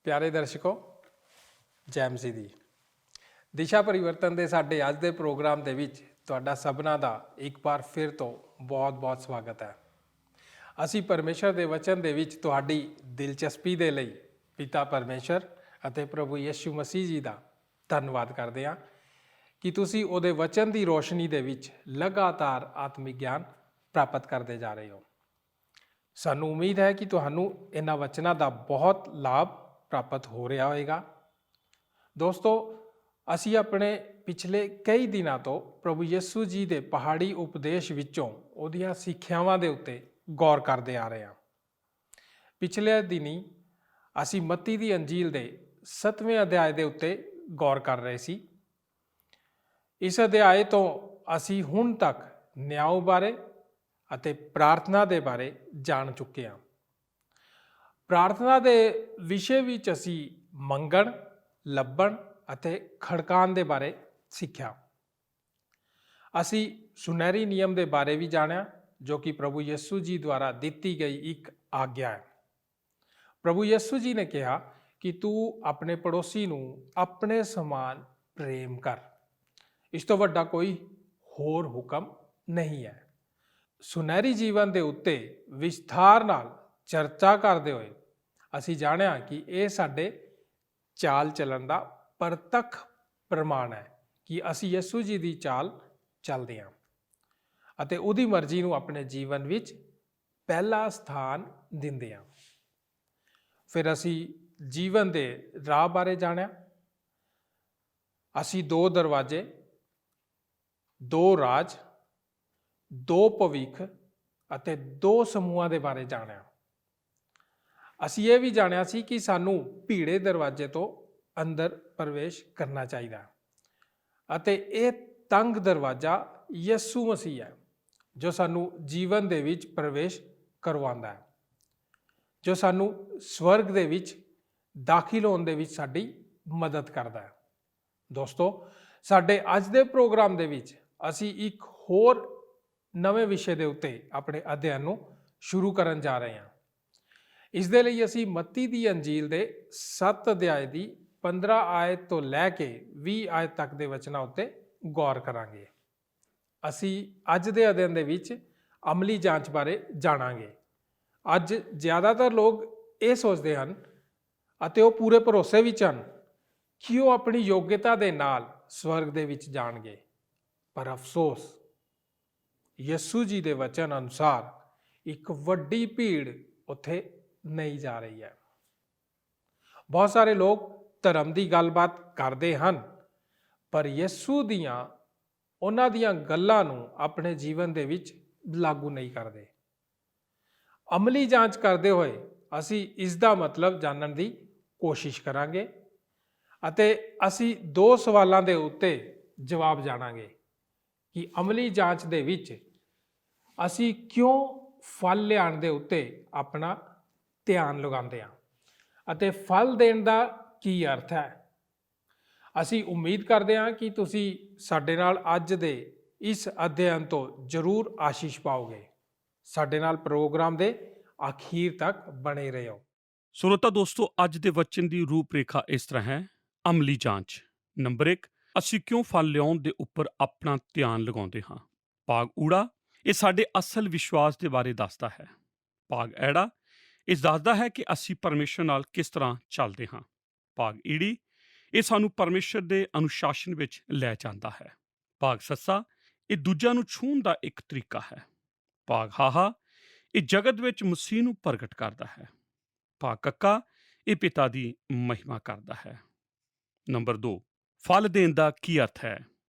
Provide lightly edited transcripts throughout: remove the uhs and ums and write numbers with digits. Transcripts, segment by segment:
ਪਿਆਰੇ ਦਰਸ਼ਕੋ, ਜੈ ਮਸੀਹ ਦੀ। ਦਿਸ਼ਾ ਪਰਿਵਰਤਨ ਦੇ ਸਾਡੇ ਅੱਜ ਦੇ ਪ੍ਰੋਗਰਾਮ ਦੇ ਵਿੱਚ ਤੁਹਾਡਾ ਸਭਨਾਂ ਦਾ ਇੱਕ ਵਾਰ ਫਿਰ ਤੋਂ ਬਹੁਤ-ਬਹੁਤ ਸਵਾਗਤ ਹੈ। ਅਸੀਂ ਪਰਮੇਸ਼ਰ ਦੇ ਵਚਨ ਦੇ ਵਿੱਚ ਤੁਹਾਡੀ ਦਿਲਚਸਪੀ ਦੇ ਲਈ ਪਿਤਾ ਪਰਮੇਸ਼ਰ ਅਤੇ ਪ੍ਰਭੂ ਯਿਸੂ ਮਸੀਹ ਜੀ ਦਾ ਧੰਨਵਾਦ ਕਰਦੇ ਹਾਂ ਕਿ ਤੁਸੀਂ ਉਹਦੇ ਵਚਨ ਦੀ ਰੋਸ਼ਨੀ ਦੇ ਵਿੱਚ ਲਗਾਤਾਰ ਆਤਮਿਕ ਗਿਆਨ ਪ੍ਰਾਪਤ ਕਰਦੇ ਜਾ ਰਹੇ ਹੋ। ਸਾਨੂੰ ਉਮੀਦ ਹੈ ਕਿ ਤੁਹਾਨੂੰ ਇਹਨਾਂ ਵਚਨਾਂ ਦਾ ਬਹੁਤ ਲਾਭ ਪ੍ਰਾਪਤ ਹੋ ਰਿਹਾ ਹੋਵੇਗਾ। ਦੋਸਤੋ, ਅਸੀਂ ਆਪਣੇ ਪਿਛਲੇ ਕਈ ਦਿਨਾਂ ਤੋਂ ਪ੍ਰਭੂ ਯਿਸੂ ਜੀ ਦੇ ਪਹਾੜੀ ਉਪਦੇਸ਼ ਵਿੱਚੋਂ ਉਹਦੀਆਂ ਸਿੱਖਿਆਵਾਂ ਦੇ ਉੱਤੇ ਗੌਰ ਕਰਦੇ ਆ ਰਹੇ ਹਾਂ। ਪਿਛਲੇ ਦਿਨੀ ਅਸੀਂ ਮੱਤੀ ਦੀ ਅੰਜੀਲ ਦੇ 7ਵੇਂ ਅਧਿਆਏ ਦੇ ਉੱਤੇ ਗੌਰ ਕਰ ਰਹੇ ਸੀ। ਇਸ ਅਧਿਆਏ ਤੋਂ ਅਸੀਂ ਹੁਣ ਤੱਕ ਨਿਆਂ ਬਾਰੇ ਅਤੇ ਪ੍ਰਾਰਥਨਾ ਦੇ ਬਾਰੇ ਜਾਣ ਚੁੱਕੇ ਹਾਂ। ਪ੍ਰਾਰਥਨਾ ਦੇ ਵਿਸ਼ੇ ਵਿੱਚ ਅਸੀਂ ਮੰਗਣ, ਲੱਭਣ ਅਤੇ ਖੜਕਾਉਣ ਦੇ ਬਾਰੇ ਸਿੱਖਿਆ। ਅਸੀਂ ਸੁਨਹਿਰੀ ਨਿਯਮ ਦੇ ਬਾਰੇ ਵੀ ਜਾਣਿਆ, ਜੋ ਕਿ ਪ੍ਰਭੂ ਯਿਸੂ ਜੀ ਦੁਆਰਾ ਦਿੱਤੀ ਗਈ ਇੱਕ ਆਗਿਆ ਹੈ। ਪ੍ਰਭੂ ਯਿਸੂ ਜੀ ਨੇ ਕਿਹਾ ਕਿ ਤੂੰ ਆਪਣੇ ਪੜੋਸੀ ਨੂੰ ਆਪਣੇ ਸਮਾਨ ਪ੍ਰੇਮ ਕਰ। ਇਸ ਤੋਂ ਵੱਡਾ ਕੋਈ ਹੋਰ ਹੁਕਮ ਨਹੀਂ ਹੈ। ਸੁਨਹਿਰੀ ਜੀਵਨ ਦੇ ਉੱਤੇ ਵਿਸਥਾਰ ਨਾਲ ਚਰਚਾ ਕਰਦੇ ਹੋਏ ਅਸੀਂ ਜਾਣਿਆ ਕਿ ਇਹ ਸਾਡੇ ਚਾਲ ਚੱਲਣ ਦਾ ਪ੍ਰਤੱਖ ਪ੍ਰਮਾਣ ਹੈ ਕਿ ਅਸੀਂ ਯਿਸੂ ਜੀ ਦੀ ਚਾਲ ਚੱਲਦੇ ਹਾਂ ਅਤੇ ਉਹਦੀ ਮਰਜ਼ੀ ਨੂੰ ਆਪਣੇ ਜੀਵਨ ਵਿੱਚ ਪਹਿਲਾ ਸਥਾਨ ਦਿੰਦੇ ਹਾਂ। ਫਿਰ ਅਸੀਂ ਜੀਵਨ ਦੇ ਰਾਹ ਬਾਰੇ ਜਾਣਿਆ। ਅਸੀਂ 2 ਦਰਵਾਜ਼ੇ, 2 ਰਾਜ, 2 ਭਵਿੱਖ ਅਤੇ 2 ਸਮੂਹਾਂ ਦੇ ਬਾਰੇ ਜਾਣਿਆ। ਅਸੀਂ ਇਹ ਵੀ ਜਾਣਿਆ ਸੀ ਕਿ ਸਾਨੂੰ ਭੀੜੇ ਦਰਵਾਜ਼ੇ ਤੋਂ ਅੰਦਰ ਪ੍ਰਵੇਸ਼ ਕਰਨਾ ਚਾਹੀਦਾ ਅਤੇ ਇਹ ਤੰਗ ਦਰਵਾਜ਼ਾ ਯਿਸੂ ਮਸੀਹ ਹੈ ਜੋ ਸਾਨੂੰ ਜੀਵਨ ਦੇ ਵਿੱਚ ਪ੍ਰਵੇਸ਼ ਕਰਵਾਉਂਦਾ ਹੈ, ਜੋ ਸਾਨੂੰ ਸਵਰਗ ਦੇ ਵਿੱਚ ਦਾਖਲ ਹੋਣ ਦੇ ਵਿੱਚ ਸਾਡੀ ਮਦਦ ਕਰਦਾ ਹੈ। ਦੋਸਤੋ, ਸਾਡੇ ਅੱਜ ਦੇ ਪ੍ਰੋਗਰਾਮ ਦੇ ਵਿੱਚ ਅਸੀਂ ਇੱਕ ਹੋਰ ਨਵੇਂ ਵਿਸ਼ੇ ਦੇ ਉੱਤੇ ਆਪਣੇ ਅਧਿਐਨ ਨੂੰ ਸ਼ੁਰੂ ਕਰਨ ਜਾ ਰਹੇ ਹਾਂ। ਇਸ ਦੇ ਲਈ ਅਸੀਂ ਮੱਤੀ ਦੀ ਅੰਜੀਲ ਦੇ 7 ਅਧਿਆਏ ਦੀ 15 ਆਇਤ ਤੋਂ ਲੈ ਕੇ 20 ਆਇਤ ਤੱਕ ਦੇ ਵਚਨਾਂ ਉੱਤੇ ਗੌਰ ਕਰਾਂਗੇ। ਅਸੀਂ ਅੱਜ ਦੇ ਅਧਿਐਨ ਦੇ ਵਿੱਚ ਅਮਲੀ ਜਾਂਚ ਬਾਰੇ ਜਾਣਾਂਗੇ। ਅੱਜ ਜ਼ਿਆਦਾਤਰ ਲੋਕ ਇਹ ਸੋਚਦੇ ਹਨ ਅਤੇ ਉਹ ਪੂਰੇ ਭਰੋਸੇ ਵਿੱਚ ਹਨ ਕਿ ਉਹ ਆਪਣੀ ਯੋਗਤਾ ਦੇ ਨਾਲ ਸਵਰਗ ਦੇ ਵਿੱਚ ਜਾਣਗੇ, ਪਰ ਅਫਸੋਸ ਯਿਸੂ ਜੀ ਦੇ ਵਚਨ ਅਨੁਸਾਰ ਇੱਕ ਵੱਡੀ ਭੀੜ ਉੱਥੇ ਨਹੀਂ ਜਾ ਰਹੀ ਹੈ। ਬਹੁਤ ਸਾਰੇ ਲੋਕ ਧਰਮ ਦੀ ਗੱਲਬਾਤ ਕਰਦੇ ਹਨ, ਪਰ ਯਿਸੂ ਦੀਆਂ ਉਹਨਾਂ ਦੀਆਂ ਗੱਲਾਂ ਨੂੰ ਆਪਣੇ ਜੀਵਨ ਦੇ ਵਿੱਚ ਲਾਗੂ ਨਹੀਂ ਕਰਦੇ। ਅਮਲੀ ਜਾਂਚ ਕਰਦੇ ਹੋਏ ਅਸੀਂ ਇਸ ਦਾ ਮਤਲਬ ਜਾਣਨ ਦੀ ਕੋਸ਼ਿਸ਼ ਕਰਾਂਗੇ ਅਤੇ ਅਸੀਂ 2 ਸਵਾਲਾਂ ਦੇ ਉੱਤੇ ਜਵਾਬ ਜਾਣਾਂਗੇ ਕਿ ਅਮਲੀ ਜਾਂਚ ਦੇ ਵਿੱਚ ਅਸੀਂ ਕਿਉਂ ਫਲ ਲਿਆਉਣ ਦੇ ਉੱਤੇ ਆਪਣਾ ਧਿਆਨ ਲਗਾਉਂਦੇ ਹਾਂ ਅਤੇ ਫਲ ਦੇਣ ਦਾ ਕੀ ਅਰਥ ਹੈ। ਅਸੀਂ ਉਮੀਦ ਕਰਦੇ ਹਾਂ ਕਿ ਤੁਸੀਂ ਸਾਡੇ ਨਾਲ ਅੱਜ ਦੇ ਇਸ ਅਧਿਐਨ ਤੋਂ ਜ਼ਰੂਰ ਆਸ਼ੀਸ਼ ਪਾਓਗੇ। ਸਾਡੇ ਨਾਲ ਪ੍ਰੋਗਰਾਮ ਦੇ ਅਖੀਰ ਤੱਕ ਬਣੇ ਰਹੋ। ਸਰੋਤਾ ਦੋਸਤੋ, ਅੱਜ ਦੇ ਵਚਨ ਦੀ ਰੂਪਰੇਖਾ ਇਸ ਤਰ੍ਹਾਂ ਹੈ। ਅਮਲੀ ਜਾਂਚ। ਨੰਬਰ 1, ਅਸੀਂ ਕਿਉਂ ਫਲ ਲਿਆਉਣ ਦੇ ਉੱਪਰ ਆਪਣਾ ਧਿਆਨ ਲਗਾਉਂਦੇ ਹਾਂ। ਭਾਗ ਊੜਾ, ਇਹ ਸਾਡੇ ਅਸਲ ਵਿਸ਼ਵਾਸ ਦੇ ਬਾਰੇ ਦੱਸਦਾ ਹੈ। ਭਾਗ ਐੜਾ, ਇਹ ਦੱਸਦਾ ਹੈ ਕਿ ਅਸੀਂ ਪਰਮੇਸ਼ਰ ਨਾਲ ਕਿਸ ਤਰ੍ਹਾਂ ਚੱਲਦੇ ਹਾਂ। ਭਾਗ ਈੜੀ, ਇਹ ਸਾਨੂੰ ਪਰਮੇਸ਼ਰ ਦੇ ਅਨੁਸ਼ਾਸਨ ਵਿੱਚ ਲੈ ਜਾਂਦਾ ਹੈ। ਭਾਗ ਸੱਸਾ, ਇਹ ਦੂਜਿਆਂ ਨੂੰ ਛੂਹਣ ਦਾ ਇੱਕ ਤਰੀਕਾ ਹੈ। ਭਾਗ ਹਾਹਾ, ਇਹ ਜਗਤ ਵਿੱਚ ਮਸੀਹ ਨੂੰ ਪ੍ਰਗਟ ਕਰਦਾ ਹੈ। ਭਾਗ ਕੱਕਾ, ਇਹ ਪਿਤਾ ਦੀ ਮਹਿਮਾ ਕਰਦਾ ਹੈ। ਨੰਬਰ 2, ਫਲ ਦੇਣ ਦਾ ਕੀ ਅਰਥ ਹੈ।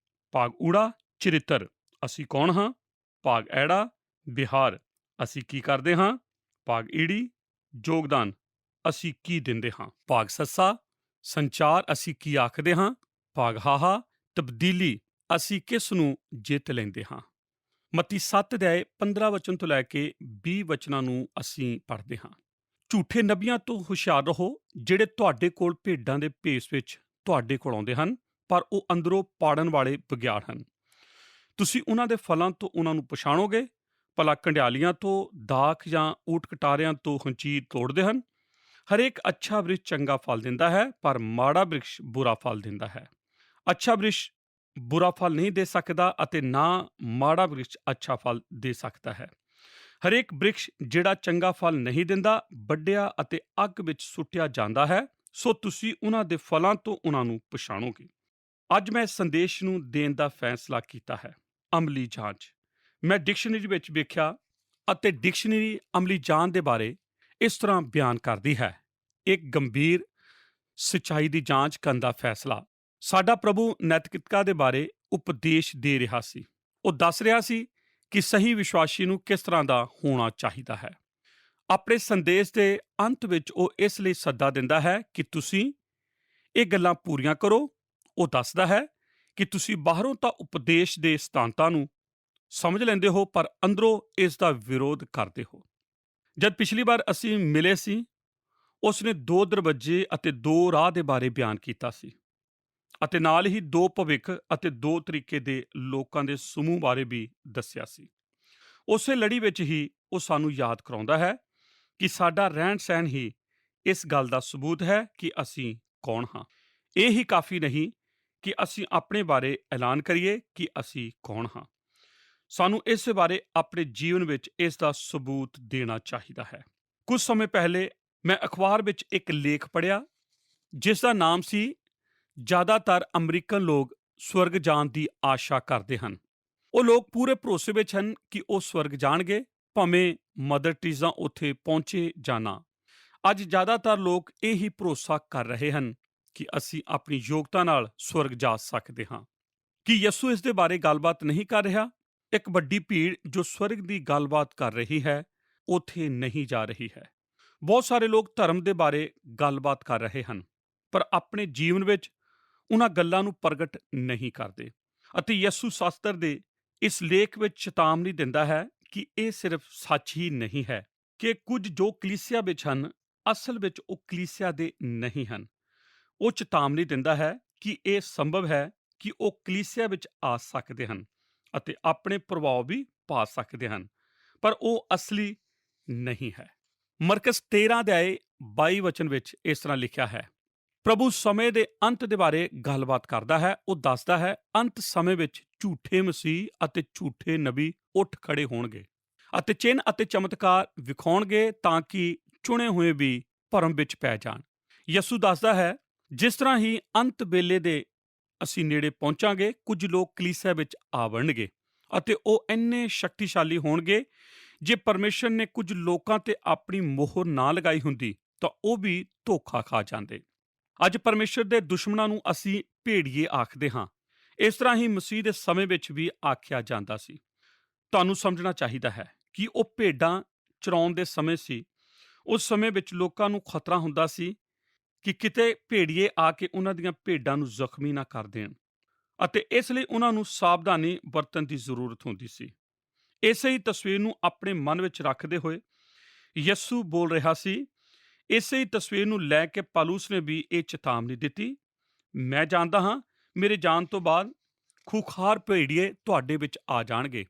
ਭਾਗ ਊੜਾ, ਚਰਿੱਤਰ, ਅਸੀਂ ਕੌਣ ਹਾਂ। ਭਾਗ ਐੜਾ, ਵਿਹਾਰ, ਅਸੀਂ ਕੀ ਕਰਦੇ ਹਾਂ। ਭਾਗ ਈੜੀ, ਯੋਗਦਾਨ, ਅਸੀਂ ਕੀ ਦਿੰਦੇ ਹਾਂ। ਭਾਗ ਸੱਸਾ, ਸੰਚਾਰ, ਅਸੀਂ ਕੀ ਆਖਦੇ ਹਾਂ। ਭਾਗ ਹਾਹਾ, ਤਬਦੀਲੀ, ਅਸੀਂ ਕਿਸ ਨੂੰ ਜਿੱਤ ਲੈਂਦੇ ਹਾਂ। ਮੱਤੀ 7 ਅਧਿਆਏ 15 ਵਚਨ ਤੋਂ ਲੈ ਕੇ 20 ਵਚਨਾਂ ਨੂੰ ਅਸੀਂ ਪੜ੍ਹਦੇ ਹਾਂ। ਝੂਠੇ ਨਬੀਆਂ ਤੋਂ ਹੁਸ਼ਿਆਰ ਰਹੋ, ਜਿਹੜੇ ਤੁਹਾਡੇ ਕੋਲ ਭੇਡਾਂ ਦੇ ਭੇਸ ਵਿੱਚ ਤੁਹਾਡੇ ਕੋਲ ਆਉਂਦੇ ਹਨ, ਪਰ ਉਹ ਅੰਦਰੋਂ ਪਾੜਨ ਵਾਲੇ ਬਘਿਆੜ ਹਨ। ਤੁਸੀਂ ਉਹਨਾਂ ਦੇ ਫਲਾਂ ਤੋਂ ਉਹਨਾਂ ਨੂੰ ਪਛਾਣੋਗੇ। ਭਲਾ ਕੰਡਿਆਲੀਆਂ ਤੋਂ ਦਾਖ ਜਾਂ ਊਠ ਕਟਾਰਿਆਂ ਤੋਂ ਹੰਚੀਰ ਤੋੜਦੇ ਹਨ। ਹਰੇਕ ਅੱਛਾ ਬ੍ਰਿਕਸ਼ ਚੰਗਾ ਫਲ ਦਿੰਦਾ ਹੈ, ਪਰ ਮਾੜਾ ਬ੍ਰਿਕਸ਼ ਬੁਰਾ ਫਲ ਦਿੰਦਾ ਹੈ। ਅੱਛਾ ਬ੍ਰਿਕਸ਼ ਬੁਰਾ ਫਲ ਨਹੀਂ ਦੇ ਸਕਦਾ ਅਤੇ ਨਾ ਮਾੜਾ ਬ੍ਰਿਕਸ਼ ਅੱਛਾ ਫਲ ਦੇ ਸਕਦਾ ਹੈ। ਹਰੇਕ ਬ੍ਰਿਕਸ਼ ਜਿਹੜਾ ਚੰਗਾ ਫਲ ਨਹੀਂ ਦਿੰਦਾ, ਵੱਢਿਆ ਅਤੇ ਅੱਗ ਵਿੱਚ ਸੁੱਟਿਆ ਜਾਂਦਾ ਹੈ, ਸੋ ਤੁਸੀਂ ਉਹਨਾਂ ਦੇ ਫਲਾਂ ਤੋਂ ਉਹਨਾਂ ਨੂੰ ਪਛਾਣੋਗੇ। ਅੱਜ ਮੈਂ ਇਸ ਸੰਦੇਸ਼ ਨੂੰ ਦੇਣ ਦਾ ਫੈਸਲਾ ਕੀਤਾ ਹੈ। ਅਮਲੀ ਜਾਂਚ। ਮੈਂ ਡਿਕਸ਼ਨਰੀ ਵਿੱਚ ਵੇਖਿਆ ਅਤੇ ਡਿਕਸ਼ਨਰੀ ਅਮਲੀ ਜਾਂਚ ਦੇ ਬਾਰੇ ਇਸ ਤਰ੍ਹਾਂ ਬਿਆਨ ਕਰਦੀ ਹੈ: ਇੱਕ ਗੰਭੀਰ ਸੱਚਾਈ ਦੀ ਜਾਂਚ ਕਰਨ ਦਾ ਫੈਸਲਾ। ਸਾਡਾ ਪ੍ਰਭੂ ਨੈਤਿਕਤਾ ਦੇ ਬਾਰੇ ਉਪਦੇਸ਼ ਦੇ ਰਿਹਾ ਸੀ। ਉਹ ਦੱਸ ਰਿਹਾ ਸੀ ਕਿ ਸਹੀ ਵਿਸ਼ਵਾਸੀ ਨੂੰ ਕਿਸ ਤਰ੍ਹਾਂ ਦਾ ਹੋਣਾ ਚਾਹੀਦਾ ਹੈ। ਆਪਣੇ ਸੰਦੇਸ਼ ਦੇ ਅੰਤ ਵਿੱਚ ਉਹ ਇਸ ਲਈ ਸੱਦਾ ਦਿੰਦਾ ਹੈ ਕਿ ਤੁਸੀਂ ਇਹ ਗੱਲਾਂ ਪੂਰੀਆਂ ਕਰੋ। ਉਹ ਦੱਸਦਾ ਹੈ ਕਿ ਤੁਸੀਂ ਬਾਹਰੋਂ ਤਾਂ ਉਪਦੇਸ਼ ਦੇ ਸਿਧਾਂਤਾਂ ਨੂੰ ਸਮਝ ਲੈਂਦੇ ਹੋ, ਪਰ ਅੰਦਰੋਂ ਇਸ ਦਾ ਵਿਰੋਧ ਕਰਦੇ ਹੋ। ਜਦ ਪਿਛਲੀ ਵਾਰ ਅਸੀਂ ਮਿਲੇ ਸੀ, ਉਸ ਨੇ 2 ਦਰਵਾਜ਼ੇ ਅਤੇ 2 ਰਾਹ ਦੇ ਬਾਰੇ ਬਿਆਨ ਕੀਤਾ ਸੀ ਅਤੇ ਨਾਲ ਹੀ 2 ਭਵਿੱਖ ਅਤੇ 2 ਤਰੀਕੇ ਦੇ ਲੋਕਾਂ ਦੇ ਸਮੂਹ ਬਾਰੇ ਵੀ ਦੱਸਿਆ ਸੀ। ਉਸੇ ਲੜੀ ਵਿੱਚ ਹੀ ਉਹ ਸਾਨੂੰ ਯਾਦ ਕਰਾਉਂਦਾ ਹੈ ਕਿ ਸਾਡਾ ਰਹਿਣ ਸਹਿਣ ਹੀ ਇਸ ਗੱਲ ਦਾ ਸਬੂਤ ਹੈ ਕਿ ਅਸੀਂ ਕੌਣ ਹਾਂ। ਇਹ ਹੀ ਕਾਫੀ ਨਹੀਂ ਕਿ ਅਸੀਂ ਆਪਣੇ ਬਾਰੇ ਐਲਾਨ ਕਰੀਏ ਕਿ ਅਸੀਂ ਕੌਣ ਹਾਂ। ਸਾਨੂੰ ਇਸ ਬਾਰੇ ਆਪਣੇ ਜੀਵਨ ਵਿੱਚ ਇਸ ਦਾ ਸਬੂਤ ਦੇਣਾ ਚਾਹੀਦਾ ਹੈ। ਕੁਝ ਸਮੇਂ ਪਹਿਲੇ ਮੈਂ ਅਖਬਾਰ ਵਿੱਚ ਇੱਕ ਲੇਖ ਪੜ੍ਹਿਆ ਜਿਸ ਦਾ ਨਾਮ ਸੀ ਜ਼ਿਆਦਾਤਰ ਅਮਰੀਕਨ ਲੋਕ ਸਵਰਗ ਜਾਣ ਦੀ ਆਸ਼ਾ ਕਰਦੇ ਹਨ। ਉਹ ਲੋਕ ਪੂਰੇ ਭਰੋਸੇ ਵਿੱਚ ਹਨ ਕਿ ਉਹ ਸਵਰਗ ਜਾਣਗੇ, ਭਾਵੇਂ ਮਦਰ ਟੀਜ਼ਾ ਉੱਥੇ ਪਹੁੰਚੇ ਜਾਂ ਨਾ। ਅੱਜ ਜ਼ਿਆਦਾਤਰ ਲੋਕ ਇਹ ਹੀ ਭਰੋਸਾ ਕਰ ਰਹੇ ਹਨ ਕਿ ਅਸੀਂ ਆਪਣੀ ਯੋਗਤਾ ਨਾਲ ਸਵਰਗ ਜਾ ਸਕਦੇ ਹਾਂ। ਕੀ ਯਿਸੂ ਇਸ ਦੇ ਬਾਰੇ ਗੱਲਬਾਤ ਨਹੀਂ ਕਰ ਰਿਹਾ? ਇੱਕ ਵੱਡੀ ਭੀੜ ਜੋ ਸਵਰਗ ਦੀ ਗੱਲਬਾਤ ਕਰ ਰਹੀ ਹੈ, ਉੱਥੇ ਨਹੀਂ ਜਾ ਰਹੀ ਹੈ। ਬਹੁਤ ਸਾਰੇ ਲੋਕ ਧਰਮ ਦੇ ਬਾਰੇ ਗੱਲਬਾਤ ਕਰ ਰਹੇ ਹਨ, ਪਰ ਆਪਣੇ ਜੀਵਨ ਵਿੱਚ ਉਹਨਾਂ ਗੱਲਾਂ ਨੂੰ ਪ੍ਰਗਟ ਨਹੀਂ ਕਰਦੇ। ਅਤੇ ਯਿਸੂ ਸ਼ਾਸਤਰ ਦੇ ਇਸ ਲੇਖ ਵਿੱਚ ਚੇਤਾਵਨੀ ਦਿੰਦਾ ਹੈ ਕਿ ਇਹ ਸਿਰਫ ਸੱਚ ਹੀ ਨਹੀਂ ਹੈ ਕਿ ਕੁਝ ਜੋ ਕਲੀਸਿਆ ਵਿੱਚ ਹਨ, ਅਸਲ ਵਿੱਚ ਉਹ ਕਲੀਸਿਆ ਦੇ ਨਹੀਂ ਹਨ। ਉਹ ਚੇਤਾਵਨੀ ਦਿੰਦਾ ਹੈ ਕਿ ਇਹ ਸੰਭਵ ਹੈ ਕਿ ਉਹ ਕਲੀਸਿਆ ਵਿੱਚ ਆ ਸਕਦੇ ਹਨ ਅਤੇ ਆਪਣੇ ਪ੍ਰਭਾਵ ਵੀ ਪਾ ਸਕਦੇ ਹਨ, ਪਰ ਉਹ ਅਸਲੀ ਨਹੀਂ ਹੈ। ਮਰਕਸ 13 ਅਧਿਆਏ 22 ਵਚਨ ਵਿੱਚ ਇਸ ਤਰ੍ਹਾਂ ਲਿਖਿਆ ਹੈ। ਪ੍ਰਭੂ ਸਮੇਂ ਦੇ ਅੰਤ ਦੇ ਬਾਰੇ ਗੱਲਬਾਤ ਕਰਦਾ ਹੈ। ਉਹ ਦੱਸਦਾ ਹੈ, ਅੰਤ ਸਮੇਂ ਵਿੱਚ ਝੂਠੇ ਮਸੀਹ ਅਤੇ ਝੂਠੇ ਨਬੀ ਉੱਠ ਖੜੇ ਹੋਣਗੇ ਅਤੇ ਚਿੰਨ੍ਹ ਅਤੇ ਚਮਤਕਾਰ ਵਿਖਾਉਣਗੇ ਤਾਂ ਕਿ ਚੁਣੇ ਹੋਏ ਵੀ ਭਰਮ ਵਿੱਚ ਪੈ ਜਾਣ। ਯਿਸੂ ਦੱਸਦਾ ਹੈ, ਜਿਸ ਤਰ੍ਹਾਂ ਹੀ ਅੰਤ ਵੇਲੇ ਦੇ ਅਸੀਂ ਨੇੜੇ ਪਹੁੰਚਾਂਗੇ, ਕੁਝ ਲੋਕ ਕਲੀਸਿਆ ਵਿੱਚ ਆ ਵੜਨਗੇ ਅਤੇ ਉਹ ਇੰਨੇ ਸ਼ਕਤੀਸ਼ਾਲੀ ਹੋਣਗੇ, ਜੇ ਪਰਮੇਸ਼ਰ ਨੇ ਕੁਝ ਲੋਕਾਂ ਤੇ ਆਪਣੀ ਮੋਹਰ ਨਾ ਲਗਾਈ ਹੁੰਦੀ ਤਾਂ ਉਹ ਵੀ ਧੋਖਾ ਖਾ ਜਾਂਦੇ। ਅੱਜ ਪਰਮੇਸ਼ਰ ਦੇ ਦੁਸ਼ਮਣਾਂ ਨੂੰ ਅਸੀਂ ਭੇੜੀਏ ਆਖਦੇ ਹਾਂ। ਇਸ ਤਰ੍ਹਾਂ ਹੀ ਮਸੀਹ ਦੇ ਸਮੇਂ ਵਿੱਚ ਵੀ ਆਖਿਆ ਜਾਂਦਾ ਸੀ। ਤੁਹਾਨੂੰ ਸਮਝਣਾ ਚਾਹੀਦਾ ਹੈ ਕਿ ਉਹ ਭੇਡਾਂ ਚਰਾਉਣ ਦੇ ਸਮੇਂ ਸੀ। ਉਸ ਸਮੇਂ ਵਿੱਚ ਲੋਕਾਂ ਨੂੰ ਖਤਰਾ ਹੁੰਦਾ ਸੀ ਕਿ ਕਿਤੇ ਭੇੜੀਏ ਆ ਕੇ ਉਹਨਾਂ ਦੀਆਂ ਭੇਡਾਂ ਨੂੰ ਜ਼ਖਮੀ ਨਾ ਕਰ ਦੇਣ, ਅਤੇ ਇਸ ਲਈ ਉਹਨਾਂ ਨੂੰ ਸਾਵਧਾਨੀ ਵਰਤਣ ਦੀ ਜ਼ਰੂਰਤ ਹੁੰਦੀ ਸੀ। ਇਸੇ ਹੀ ਤਸਵੀਰ ਨੂੰ ਆਪਣੇ ਮਨ ਵਿੱਚ ਰੱਖਦੇ ਹੋਏ ਯਿਸੂ ਬੋਲ ਰਿਹਾ ਸੀ। ਇਸੇ ਹੀ ਤਸਵੀਰ ਨੂੰ ਲੈ ਕੇ ਪੌਲੁਸ ਨੇ ਵੀ ਇਹ ਚੇਤਾਵਨੀ ਦਿੱਤੀ, ਮੈਂ ਜਾਣਦਾ ਹਾਂ ਮੇਰੇ ਜਾਣ ਤੋਂ ਬਾਅਦ ਖੂੰਖਾਰ ਭੇੜੀਏ ਤੁਹਾਡੇ ਵਿੱਚ ਆ ਜਾਣਗੇ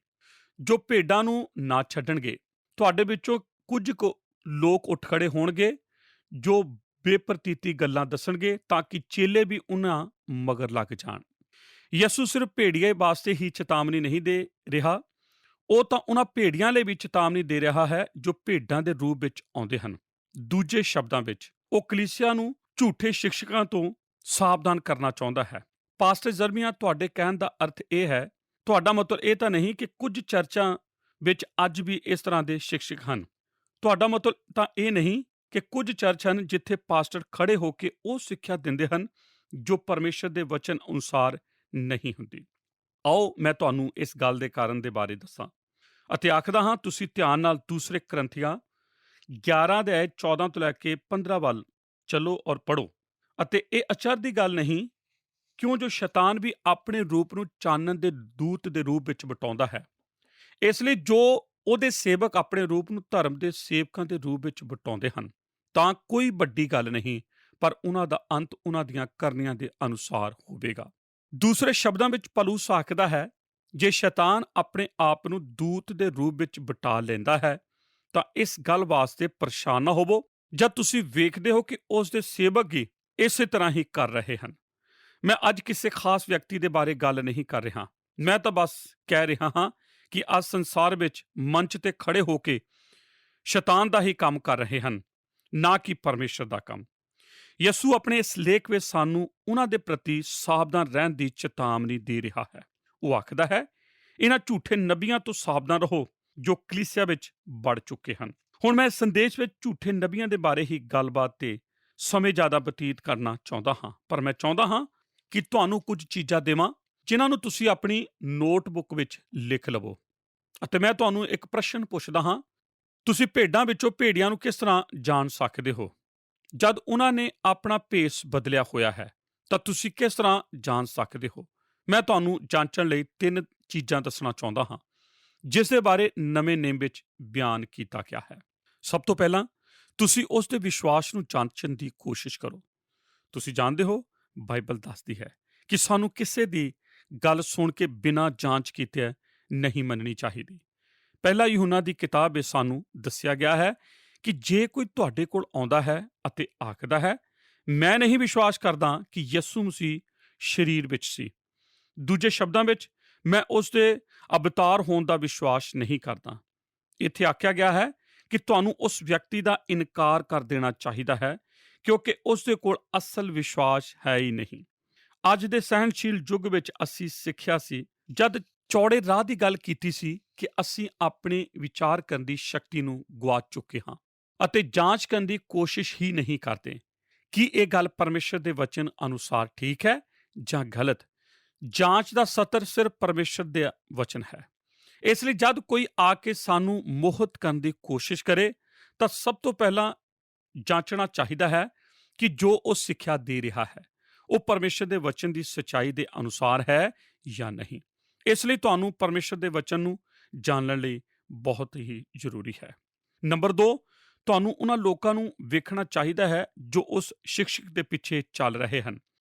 ਜੋ ਭੇਡਾਂ ਨੂੰ ਨਾ ਛੱਡਣਗੇ। ਤੁਹਾਡੇ ਵਿੱਚੋਂ ਕੁਝ ਕੁ ਲੋਕ ਉੱਠ ਖੜੇ ਹੋਣਗੇ ਜੋ ਬੇਪਰਤੀਤੀ ਗੱਲਾਂ ਦੱਸਣਗੇ ਤਾਂ ਕਿ ਚੇਲੇ ਵੀ ਉਹਨਾਂ ਮਗਰ ਲੱਗ ਜਾਣ। ਯਿਸੂ ਸਿਰਫ ਭੇੜੀਏ ਵਾਸਤੇ ਹੀ ਚੇਤਾਵਨੀ ਨਹੀਂ ਦੇ ਰਿਹਾ, ਉਹ ਤਾਂ ਉਹਨਾਂ ਭੇੜੀਆਂ ਲਈ ਵੀ ਚੇਤਾਵਨੀ ਦੇ ਰਿਹਾ ਹੈ ਜੋ ਭੇਡਾਂ ਦੇ ਰੂਪ ਵਿੱਚ ਆਉਂਦੇ ਹਨ। ਦੂਜੇ ਸ਼ਬਦਾਂ ਵਿੱਚ ਉਹ ਕਲੀਸਿਆ ਨੂੰ ਝੂਠੇ ਸਿਕਸ਼ਕਾਂ ਤੋਂ ਸਾਵਧਾਨ ਕਰਨਾ ਚਾਹੁੰਦਾ ਹੈ। ਪਾਸਟਰ ਜਰਮੀਆ, ਤੁਹਾਡੇ ਕਹਿਣ ਦਾ ਅਰਥ ਇਹ ਹੈ, ਤੁਹਾਡਾ ਮਤਲਬ ਇਹ ਤਾਂ ਨਹੀਂ ਕਿ ਕੁਝ ਚਰਚਾਂ ਵਿੱਚ ਅੱਜ ਵੀ ਇਸ ਤਰ੍ਹਾਂ ਦੇ ਸਿਕਸ਼ਕ ਹਨ। ਤੁਹਾਡਾ ਮਤਲਬ ਤਾਂ ਇਹ ਨਹੀਂ ਕਿ ਕੁਝ ਚਰਚ ਹਨ ਜਿੱਥੇ ਪਾਸਟਰ ਖੜੇ ਹੋ ਕੇ ਉਹ ਸਿੱਖਿਆ ਦਿੰਦੇ ਹਨ ਜੋ ਪਰਮੇਸ਼ਰ ਦੇ ਵਚਨ ਅਨੁਸਾਰ ਨਹੀਂ ਹੁੰਦੀ। ਆਓ ਮੈਂ ਤੁਹਾਨੂੰ ਇਸ ਗੱਲ ਦੇ ਕਾਰਨ ਦੇ ਬਾਰੇ ਦੱਸਾਂ ਅਤੇ ਆਖਦਾ ਹਾਂ, ਤੁਸੀਂ ਧਿਆਨ ਨਾਲ ਦੂਸਰੇ ਕਰੰਥੀਆਂ 11 ਅਧਿਆਏ 14 ਤੋਂ ਲੈ ਕੇ 15 ਵੱਲ ਚੱਲੋ ਔਰ ਪੜ੍ਹੋ। ਅਤੇ ਇਹ ਅਚਰਜ ਦੀ ਗੱਲ ਨਹੀਂ, ਕਿਉਂ ਜੋ ਸ਼ੈਤਾਨ ਵੀ ਆਪਣੇ ਰੂਪ ਨੂੰ ਚਾਨਣ ਦੇ ਦੂਤ ਦੇ ਰੂਪ ਵਿੱਚ ਵਟਾਉਂਦਾ ਹੈ। ਇਸ ਲਈ ਜੋ ਉਹਦੇ ਸੇਵਕ ਆਪਣੇ ਰੂਪ ਨੂੰ ਧਰਮ ਦੇ ਸੇਵਕਾਂ ਦੇ ਰੂਪ ਵਿੱਚ ਵਟਾਉਂਦੇ ਹਨ, ਤਾਂ ਕੋਈ ਵੱਡੀ ਗੱਲ ਨਹੀਂ, ਪਰ ਉਹਨਾਂ ਦਾ ਅੰਤ ਉਹਨਾਂ ਦੀਆਂ ਕਰਨੀਆਂ ਦੇ ਅਨੁਸਾਰ ਹੋਵੇਗਾ। ਦੂਸਰੇ ਸ਼ਬਦਾਂ ਵਿੱਚ ਪੌਲੁਸ ਆਖਦਾ ਹੈ, ਜੇ ਸ਼ੈਤਾਨ ਆਪਣੇ ਆਪ ਨੂੰ ਦੂਤ ਦੇ ਰੂਪ ਵਿੱਚ ਵਟਾ ਲੈਂਦਾ ਹੈ ਤਾਂ ਇਸ ਗੱਲ ਵਾਸਤੇ ਪਰੇਸ਼ਾਨ ਨਾ ਹੋਵੋ। ਜਦ ਤੁਸੀਂ ਵੇਖਦੇ ਹੋ ਕਿ ਉਸ ਦੇ ਸੇਵਕ ਹੀ ਇਸੇ ਤਰ੍ਹਾਂ ਹੀ ਕਰ ਰਹੇ ਹਨ। ਮੈਂ ਅੱਜ ਕਿਸੇ ਖਾਸ ਵਿਅਕਤੀ ਦੇ ਬਾਰੇ ਗੱਲ ਨਹੀਂ ਕਰ ਰਿਹਾ। ਮੈਂ ਤਾਂ ਬਸ ਕਹਿ ਰਿਹਾ ਹਾਂ ਕਿ ਅੱਜ ਸੰਸਾਰ ਵਿੱਚ ਮੰਚ ਤੇ ਖੜੇ ਹੋ ਕੇ ਸ਼ੈਤਾਨ ਦਾ ਹੀ ਕੰਮ ਕਰ ਰਹੇ ਹਨ, ਨਾ ਕਿ ਪਰਮੇਸ਼ਰ ਦਾ ਕੰਮ। ਯਿਸੂ ਆਪਣੇ ਇਸ ਲੇਖ ਵਿੱਚ ਸਾਨੂੰ ਉਹਨਾਂ ਦੇ ਪ੍ਰਤੀ ਸਾਵਧਾਨ ਰਹਿਣ ਦੀ ਚੇਤਾਵਨੀ ਦੇ ਰਿਹਾ ਹੈ। ਉਹ ਆਖਦਾ ਹੈ, ਇਹਨਾਂ ਝੂਠੇ ਨਬੀਆਂ ਤੋਂ ਸਾਵਧਾਨ ਰਹੋ ਜੋ ਕਲੀਸਿਆ ਵਿੱਚ ਵੜ ਚੁੱਕੇ ਹਨ। ਹੁਣ ਮੈਂ ਇਸ ਸੰਦੇਸ਼ ਵਿੱਚ ਝੂਠੇ ਨਬੀਆਂ ਦੇ ਬਾਰੇ ਹੀ ਗੱਲਬਾਤ ਤੇ ਸਮੇਂ ਜ਼ਿਆਦਾ ਬਤੀਤ ਕਰਨਾ ਚਾਹੁੰਦਾ ਹਾਂ, ਪਰ ਮੈਂ ਚਾਹੁੰਦਾ ਹਾਂ ਕਿ ਤੁਹਾਨੂੰ ਕੁਝ ਚੀਜ਼ਾਂ ਦੇਵਾਂ ਜਿਨ੍ਹਾਂ ਨੂੰ ਤੁਸੀਂ ਆਪਣੀ ਨੋਟਬੁੱਕ ਵਿੱਚ ਲਿਖ ਲਵੋ। ਅਤੇ ਮੈਂ ਤੁਹਾਨੂੰ ਇੱਕ ਪ੍ਰਸ਼ਨ ਪੁੱਛਦਾ ਹਾਂ, ਤੁਸੀਂ ਭੇਡਾਂ ਵਿੱਚੋਂ ਭੇੜੀਆਂ ਨੂੰ ਕਿਸ ਤਰ੍ਹਾਂ ਜਾਣ ਸਕਦੇ ਹੋ? ਜਦ ਉਹਨਾਂ ਨੇ ਆਪਣਾ ਭੇਸ ਬਦਲਿਆ ਹੋਇਆ ਹੈ ਤਾਂ ਤੁਸੀਂ ਕਿਸ ਤਰ੍ਹਾਂ ਜਾਣ ਸਕਦੇ ਹੋ? ਮੈਂ ਤੁਹਾਨੂੰ ਜਾਂਚਣ ਲਈ 3 ਚੀਜ਼ਾਂ ਦੱਸਣਾ ਚਾਹੁੰਦਾ ਹਾਂ ਜਿਸ ਦੇ ਬਾਰੇ ਨਵੇਂ ਨੇਮ ਵਿੱਚ ਬਿਆਨ ਕੀਤਾ ਗਿਆ ਹੈ। ਸਭ ਤੋਂ ਪਹਿਲਾਂ ਤੁਸੀਂ ਉਸ ਦੇ ਵਿਸ਼ਵਾਸ ਨੂੰ ਜਾਂਚਣ ਦੀ ਕੋਸ਼ਿਸ਼ ਕਰੋ। ਤੁਸੀਂ ਜਾਣਦੇ ਹੋ, ਬਾਈਬਲ ਦੱਸਦੀ ਹੈ ਕਿ ਸਾਨੂੰ ਕਿਸੇ ਦੀ ਗੱਲ ਸੁਣ ਕੇ ਬਿਨਾਂ ਜਾਂਚ ਕੀਤੇ ਨਹੀਂ ਮੰਨਣੀ ਚਾਹੀਦੀ। ਪਹਿਲਾ ਯਹੂਨਾ ਦੀ ਕਿਤਾਬ ਵਿੱਚ ਸਾਨੂੰ ਦੱਸਿਆ ਗਿਆ ਹੈ ਕਿ ਜੇ ਕੋਈ ਤੁਹਾਡੇ ਕੋਲ ਆਉਂਦਾ ਹੈ ਅਤੇ ਆਖਦਾ ਹੈ, ਮੈਂ ਨਹੀਂ ਵਿਸ਼ਵਾਸ ਕਰਦਾ ਕਿ ਯਿਸੂ ਮਸੀਹ ਸਰੀਰ ਵਿੱਚ ਸੀ, ਦੂਜੇ ਸ਼ਬਦਾਂ ਵਿੱਚ, ਮੈਂ ਉਸ ਦੇ ਅਵਤਾਰ ਹੋਣ ਦਾ ਵਿਸ਼ਵਾਸ ਨਹੀਂ ਕਰਦਾ, ਇੱਥੇ ਆਖਿਆ ਗਿਆ ਹੈ ਕਿ ਤੁਹਾਨੂੰ ਉਸ ਵਿਅਕਤੀ ਦਾ ਇਨਕਾਰ ਕਰ ਦੇਣਾ ਚਾਹੀਦਾ ਹੈ ਕਿਉਂਕਿ ਉਸ ਦੇ ਕੋਲ ਅਸਲ ਵਿਸ਼ਵਾਸ ਹੈ ਹੀ ਨਹੀਂ। ਅੱਜ ਦੇ ਸਹਿਣਸ਼ੀਲ ਯੁੱਗ ਵਿੱਚ ਅਸੀਂ ਸਿੱਖਿਆ ਸੀ, ਜਦ ਚੌੜੇ ਰਾਹ ਦੀ ਗੱਲ ਕੀਤੀ ਸੀ, ਕਿ ਅਸੀਂ ਆਪਣੇ ਵਿਚਾਰ ਕਰਨ ਦੀ ਸ਼ਕਤੀ ਨੂੰ ਗੁਆਚ ਚੁੱਕੇ ਹਾਂ ਅਤੇ ਜਾਂਚ ਕਰਨ ਦੀ ਕੋਸ਼ਿਸ਼ ਹੀ ਨਹੀਂ ਕਰਦੇ ਕਿ ਇਹ ਗੱਲ ਪਰਮੇਸ਼ਰ ਦੇ ਵਚਨ ਅਨੁਸਾਰ ਠੀਕ ਹੈ ਜਾਂ ਗਲਤ। ਜਾਂਚ ਦਾ ਸਤਰ ਸਿਰਫ ਪਰਮੇਸ਼ਰ ਦੇ ਵਚਨ ਹੈ। ਇਸ ਲਈ ਜਦ ਕੋਈ ਆ ਕੇ ਸਾਨੂੰ ਮੋਹਿਤ ਕਰਨ ਦੀ ਕੋਸ਼ਿਸ਼ ਕਰੇ ਤਾਂ ਸਭ ਤੋਂ ਪਹਿਲਾਂ ਜਾਂਚਣਾ ਚਾਹੀਦਾ ਹੈ ਕਿ ਜੋ ਉਹ ਸਿੱਖਿਆ ਦੇ ਰਿਹਾ ਹੈ ਉਹ ਪਰਮੇਸ਼ਰ ਦੇ ਵਚਨ ਦੀ ਸੱਚਾਈ ਦੇ ਅਨੁਸਾਰ ਹੈ ਜਾਂ ਨਹੀਂ। ਇਸ ਲਈ ਤੁਹਾਨੂੰ ਪਰਮੇਸ਼ਰ ਦੇ ਵਚਨ ਨੂੰ ਜਾਣਨ ਲਈ ਬਹੁਤ ਹੀ ਜ਼ਰੂਰੀ ਹੈ। ਨੰਬਰ 2, ਤੁਹਾਨੂੰ ਉਹਨਾਂ ਲੋਕਾਂ ਨੂੰ ਵੇਖਣਾ ਚਾਹੀਦਾ ਹੈ ਜੋ ਉਸ ਸ਼ਿਕਸ਼ਕ ਦੇ ਪਿੱਛੇ ਚੱਲ ਰਹੇ ਹਨ।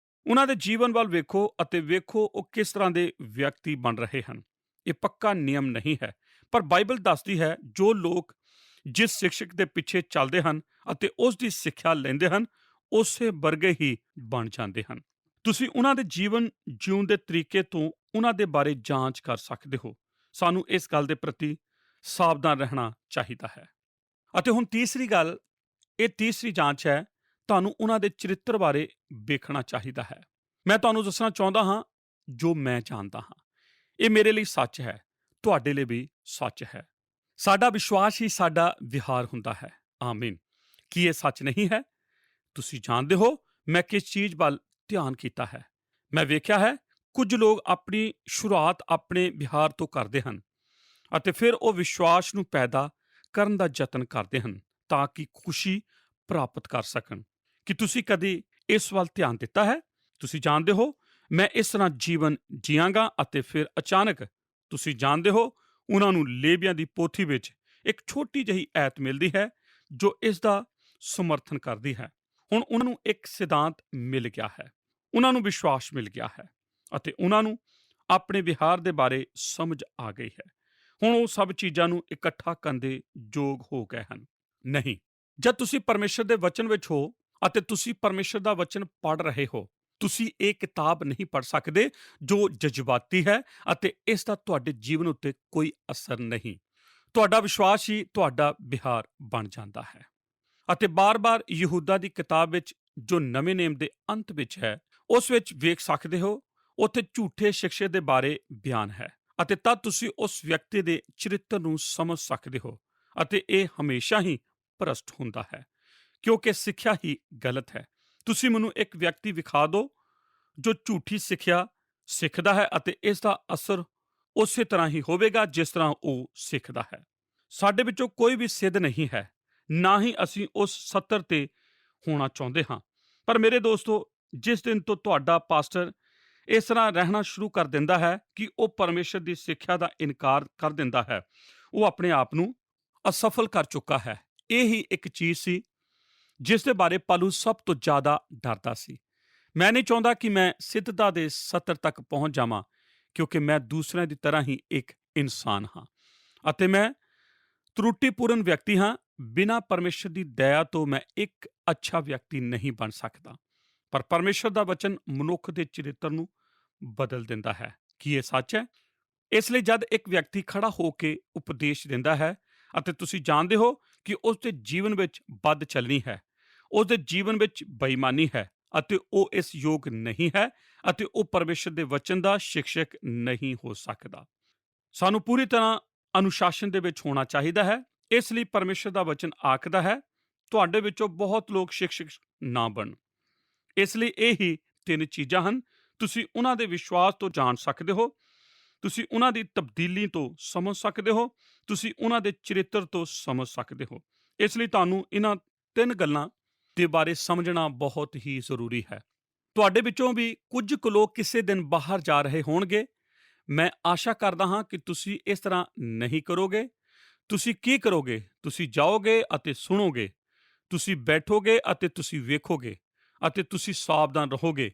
ਉਹਨਾਂ ਦੇ ਜੀਵਨ ਵੱਲ ਵੇਖੋ ਅਤੇ ਵੇਖੋ ਉਹ ਕਿਸ ਤਰ੍ਹਾਂ ਦੇ ਵਿਅਕਤੀ ਬਣ ਰਹੇ ਹਨ। ਇਹ ਪੱਕਾ ਨਿਯਮ ਨਹੀਂ ਹੈ, ਪਰ ਬਾਈਬਲ ਦੱਸਦੀ ਹੈ ਜੋ ਲੋਕ ਜਿਸ ਸ਼ਿਕਸ਼ਕ ਦੇ ਪਿੱਛੇ ਚੱਲਦੇ ਹਨ ਅਤੇ ਉਸ ਦੀ ਸਿੱਖਿਆ ਲੈਂਦੇ ਹਨ, ਉਸੇ ਵਰਗੇ ਹੀ ਬਣ ਜਾਂਦੇ ਹਨ। ਤੁਸੀਂ ਉਹਨਾਂ ਦੇ ਜੀਵਨ ਜਿਉਣ ਦੇ ਤਰੀਕੇ ਤੋਂ ਉਹਨਾਂ ਦੇ ਬਾਰੇ ਜਾਂਚ ਕਰ ਸਕਦੇ ਹੋ। ਸਾਨੂੰ ਇਸ ਗੱਲ ਦੇ ਪ੍ਰਤੀ ਸਾਵਧਾਨ ਰਹਿਣਾ ਚਾਹੀਦਾ ਹੈ। ਅਤੇ ਹੁਣ ਤੀਸਰੀ ਗੱਲ, ਇਹ ਤੀਸਰੀ ਜਾਂਚ ਹੈ, ਤੁਹਾਨੂੰ ਉਹਨਾਂ ਦੇ ਚਰਿੱਤਰ ਬਾਰੇ ਵੇਖਣਾ ਚਾਹੀਦਾ ਹੈ। ਮੈਂ ਤੁਹਾਨੂੰ ਦੱਸਣਾ ਚਾਹੁੰਦਾ ਹਾਂ ਜੋ ਮੈਂ ਜਾਣਦਾ ਹਾਂ। ਇਹ ਮੇਰੇ ਲਈ ਸੱਚ ਹੈ, ਤੁਹਾਡੇ ਲਈ ਵੀ ਸੱਚ ਹੈ। ਸਾਡਾ ਵਿਸ਼ਵਾਸ ਹੀ ਸਾਡਾ ਵਿਹਾਰ ਹੁੰਦਾ ਹੈ। ਆਮੀਨ। ਕੀ ਇਹ ਸੱਚ ਨਹੀਂ ਹੈ? ਤੁਸੀਂ ਜਾਣਦੇ ਹੋ ਮੈਂ ਕਿਸ ਚੀਜ਼ ਵੱਲ ਧਿਆਨ ਕੀਤਾ ਹੈ। ਮੈਂ ਵੇਖਿਆ ਹੈ ਕੁਝ ਲੋਕ ਆਪਣੀ ਸ਼ੁਰੂਆਤ ਆਪਣੇ ਵਿਹਾਰ ਤੋਂ ਕਰਦੇ ਹਨ ਅਤੇ ਫਿਰ ਉਹ ਵਿਸ਼ਵਾਸ ਨੂੰ ਪੈਦਾ ਕਰਨ ਦਾ ਯਤਨ ਕਰਦੇ ਹਨ ਤਾਂ ਕਿ ਖੁਸ਼ੀ ਪ੍ਰਾਪਤ ਕਰ ਸਕਣ। ਕਿ ਤੁਸੀਂ ਕਦੇ ਇਸ ਵੱਲ ਧਿਆਨ ਦਿੱਤਾ ਹੈ? ਤੁਸੀਂ ਜਾਣਦੇ ਹੋ ਮੈਂ ਇਸ ਤਰ੍ਹਾਂ ਜੀਵਨ ਜੀਵਾਂਗਾ ਅਤੇ ਫਿਰ ਅਚਾਨਕ ਤੁਸੀਂ ਜਾਣਦੇ ਹੋ ਉਹਨਾਂ ਨੂੰ ਲੇਵੀਆਂ ਦੀ ਪੋਥੀ ਵਿੱਚ ਇੱਕ ਛੋਟੀ ਜਿਹੀ ਐਤ ਮਿਲਦੀ ਹੈ ਜੋ ਇਸ ਦਾ ਸਮਰਥਨ ਕਰਦੀ ਹੈ। ਹੁਣ ਉਹਨਾਂ ਨੂੰ ਇੱਕ ਸਿਧਾਂਤ ਮਿਲ ਗਿਆ ਹੈ, ਉਹਨਾਂ ਨੂੰ ਵਿਸ਼ਵਾਸ ਮਿਲ ਗਿਆ ਹੈ ਅਤੇ ਉਹਨਾਂ ਨੂੰ ਆਪਣੇ ਵਿਹਾਰ ਦੇ ਬਾਰੇ ਸਮਝ ਆ ਗਈ ਹੈ। ਹੁਣ ਉਹ ਸਭ ਚੀਜ਼ਾਂ ਨੂੰ ਇਕੱਠਾ ਕਰਨ ਦੇ ਯੋਗ ਹੋ ਗਏ ਹਨ। ਨਹੀਂ, ਜਦ ਤੁਸੀਂ ਪਰਮੇਸ਼ਰ ਦੇ ਵਚਨ ਵਿੱਚ ਹੋ ਅਤੇ ਤੁਸੀਂ ਪਰਮੇਸ਼ਰ ਦਾ ਵਚਨ ਪੜ੍ਹ ਰਹੇ ਹੋ, ਤੁਸੀਂ ਇਹ ਕਿਤਾਬ ਨਹੀਂ ਪੜ੍ਹ ਸਕਦੇ ਜੋ ਜਜ਼ਬਾਤੀ ਹੈ ਅਤੇ ਇਸ ਦਾ ਤੁਹਾਡੇ ਜੀਵਨ ਉੱਤੇ ਕੋਈ ਅਸਰ ਨਹੀਂ। ਤੁਹਾਡਾ ਵਿਸ਼ਵਾਸ ਹੀ ਤੁਹਾਡਾ ਵਿਹਾਰ ਬਣ ਜਾਂਦਾ ਹੈ। ਅਤੇ ਬਾਰ-ਬਾਰ ਯਹੂਦਾ ਦੀ ਕਿਤਾਬ ਵਿੱਚ ਜੋ ਨਵੇਂ ਨੇਮ ਦੇ ਅੰਤ ਵਿੱਚ ਹੈ, ਉਸ ਵਿੱਚ ਵੇਖ ਸਕਦੇ ਹੋ ਉੱਥੇ ਝੂਠੇ ਸਿਕਸ਼ੇ ਦੇ ਬਾਰੇ ਬਿਆਨ ਹੈ ਅਤੇ ਤਦ ਤੁਸੀਂ ਉਸ ਵਿਅਕਤੀ ਦੇ ਚਰਿੱਤਰ ਨੂੰ ਸਮਝ ਸਕਦੇ ਹੋ ਅਤੇ ਇਹ ਹਮੇਸ਼ਾ ਹੀ ਭ੍ਰਸ਼ਟ ਹੁੰਦਾ ਹੈ ਕਿਉਂਕਿ ਸਿੱਖਿਆ ਹੀ ਗਲਤ ਹੈ। ਤੁਸੀਂ ਮੈਨੂੰ ਇੱਕ ਵਿਅਕਤੀ ਵਿਖਾ ਦਿਓ ਜੋ ਝੂਠੀ ਸਿੱਖਿਆ ਸਿੱਖਦਾ ਹੈ ਅਤੇ ਇਸ ਦਾ ਅਸਰ ਉਸੇ ਤਰ੍ਹਾਂ ਹੀ ਹੋਵੇਗਾ ਜਿਸ ਤਰ੍ਹਾਂ ਉਹ ਸਿੱਖਦਾ ਹੈ। ਸਾਡੇ ਵਿੱਚੋਂ ਕੋਈ ਵੀ ਸਿੱਧ ਨਹੀਂ ਹੈ, ਨਾ ਹੀ ਅਸੀਂ ਉਸ ਸੱਤਰ ਤੇ ਹੋਣਾ ਚਾਹੁੰਦੇ ਹਾਂ। ਪਰ ਮੇਰੇ ਦੋਸਤੋ, ਜਿਸ ਦਿਨ ਤੋਂ ਤੁਹਾਡਾ ਪਾਸਟਰ ਇਸ ਤਰ੍ਹਾਂ ਰਹਿਣਾ ਸ਼ੁਰੂ ਕਰ ਦਿੰਦਾ ਹੈ ਕਿ ਉਹ ਪਰਮੇਸ਼ਰ ਦੀ ਸਿੱਖਿਆ ਦਾ ਇਨਕਾਰ ਕਰ ਦਿੰਦਾ ਹੈ, ਉਹ ਆਪਣੇ ਆਪ ਨੂੰ ਅਸਫਲ ਕਰ ਚੁੱਕਾ ਹੈ। ਇਹ ਹੀ ਇੱਕ ਚੀਜ਼ ਸੀ ਜਿਸ ਦੇ ਬਾਰੇ ਪੌਲੁਸ ਸਭ ਤੋਂ ਜ਼ਿਆਦਾ ਡਰਦਾ ਸੀ। ਮੈਂ ਨਹੀਂ ਚਾਹੁੰਦਾ ਕਿ ਮੈਂ ਸਿੱਧਤਾ ਦੇ ਸਤਰ ਤੱਕ ਪਹੁੰਚ ਜਾਵਾਂ ਕਿਉਂਕਿ ਮੈਂ ਦੂਸਰਿਆਂ ਦੀ ਤਰ੍ਹਾਂ ਹੀ ਇੱਕ ਇਨਸਾਨ ਹਾਂ ਅਤੇ ਮੈਂ ਤਰੁੱਟੀਪੂਰਨ ਵਿਅਕਤੀ ਹਾਂ। ਬਿਨਾਂ ਪਰਮੇਸ਼ਰ ਦੀ ਦਇਆ ਤੋਂ ਮੈਂ ਇੱਕ ਅੱਛਾ ਵਿਅਕਤੀ ਨਹੀਂ ਬਣ ਸਕਦਾ। ਪਰ ਪਰਮੇਸ਼ਰ ਦਾ ਵਚਨ ਮਨੁੱਖ ਦੇ ਚਰਿੱਤਰ ਨੂੰ ਬਦਲ ਦਿੰਦਾ ਹੈ। ਕੀ ਇਹ ਸੱਚ ਹੈ? ਇਸ ਲਈ ਜਦ ਇੱਕ ਵਿਅਕਤੀ ਖੜਾ ਹੋ ਕੇ ਉਪਦੇਸ਼ ਦਿੰਦਾ ਹੈ ਅਤੇ ਤੁਸੀਂ ਜਾਣਦੇ ਹੋ ਕਿ ਉਸ ਦੇ ਜੀਵਨ ਵਿੱਚ ਬਦ ਚੱਲਣੀ ਹੈ, ਉਸ ਦੇ ਜੀਵਨ ਵਿੱਚ ਬੇਈਮਾਨੀ ਹੈ ਅਤੇ ਉਹ ਇਸ ਯੋਗ ਨਹੀਂ ਹੈ ਅਤੇ ਉਹ ਪਰਮੇਸ਼ਰ ਦੇ ਵਚਨ ਦਾ ਸਿਕਸ਼ਕ ਨਹੀਂ ਹੋ ਸਕਦਾ। ਸਾਨੂੰ ਪੂਰੀ ਤਰ੍ਹਾਂ ਅਨੁਸ਼ਾਸਨ ਦੇ ਵਿੱਚ ਹੋਣਾ ਚਾਹੀਦਾ ਹੈ। ਇਸ ਲਈ ਪਰਮੇਸ਼ਰ ਦਾ ਵਚਨ ਆਖਦਾ ਹੈ, ਤੁਹਾਡੇ ਵਿੱਚੋਂ ਬਹੁਤ ਲੋਕ ਸਿਕਸ਼ਕ ਨਾ ਬਣਨ। ਇਸ ਲਈ ਇਹ ਹੀ 3 ਚੀਜ਼ਾਂ ਹਨ। ਤੁਸੀਂ ਉਹਨਾਂ ਦੇ ਵਿਸ਼ਵਾਸ ਤੋਂ ਜਾਣ ਸਕਦੇ ਹੋ, ਤੁਸੀਂ ਉਹਨਾਂ ਦੀ ਤਬਦੀਲੀ ਤੋਂ ਸਮਝ ਸਕਦੇ ਹੋ, ਤੁਸੀਂ ਉਹਨਾਂ ਦੇ ਚਰਿੱਤਰ ਤੋਂ ਸਮਝ ਸਕਦੇ ਹੋ। ਇਸ ਲਈ ਤੁਹਾਨੂੰ ਇਹਨਾਂ 3 ਗੱਲਾਂ ਦੇ ਬਾਰੇ ਸਮਝਣਾ ਬਹੁਤ ਹੀ ਜ਼ਰੂਰੀ ਹੈ। ਤੁਹਾਡੇ ਵਿੱਚੋਂ ਵੀ ਕੁਝ ਕੁ ਲੋਕ ਕਿਸੇ ਦਿਨ ਬਾਹਰ ਜਾ ਰਹੇ ਹੋਣਗੇ। ਮੈਂ ਆਸ਼ਾ ਕਰਦਾ ਹਾਂ ਕਿ ਤੁਸੀਂ ਇਸ ਤਰ੍ਹਾਂ ਨਹੀਂ ਕਰੋਗੇ। ਤੁਸੀਂ ਕੀ ਕਰੋਗੇ? ਤੁਸੀਂ ਜਾਓਗੇ ਅਤੇ ਸੁਣੋਗੇ, ਤੁਸੀਂ ਬੈਠੋਗੇ ਅਤੇ ਤੁਸੀਂ ਵੇਖੋਗੇ ਅਤੇ ਤੁਸੀਂ ਸਾਵਧਾਨ ਰਹੋਗੇ,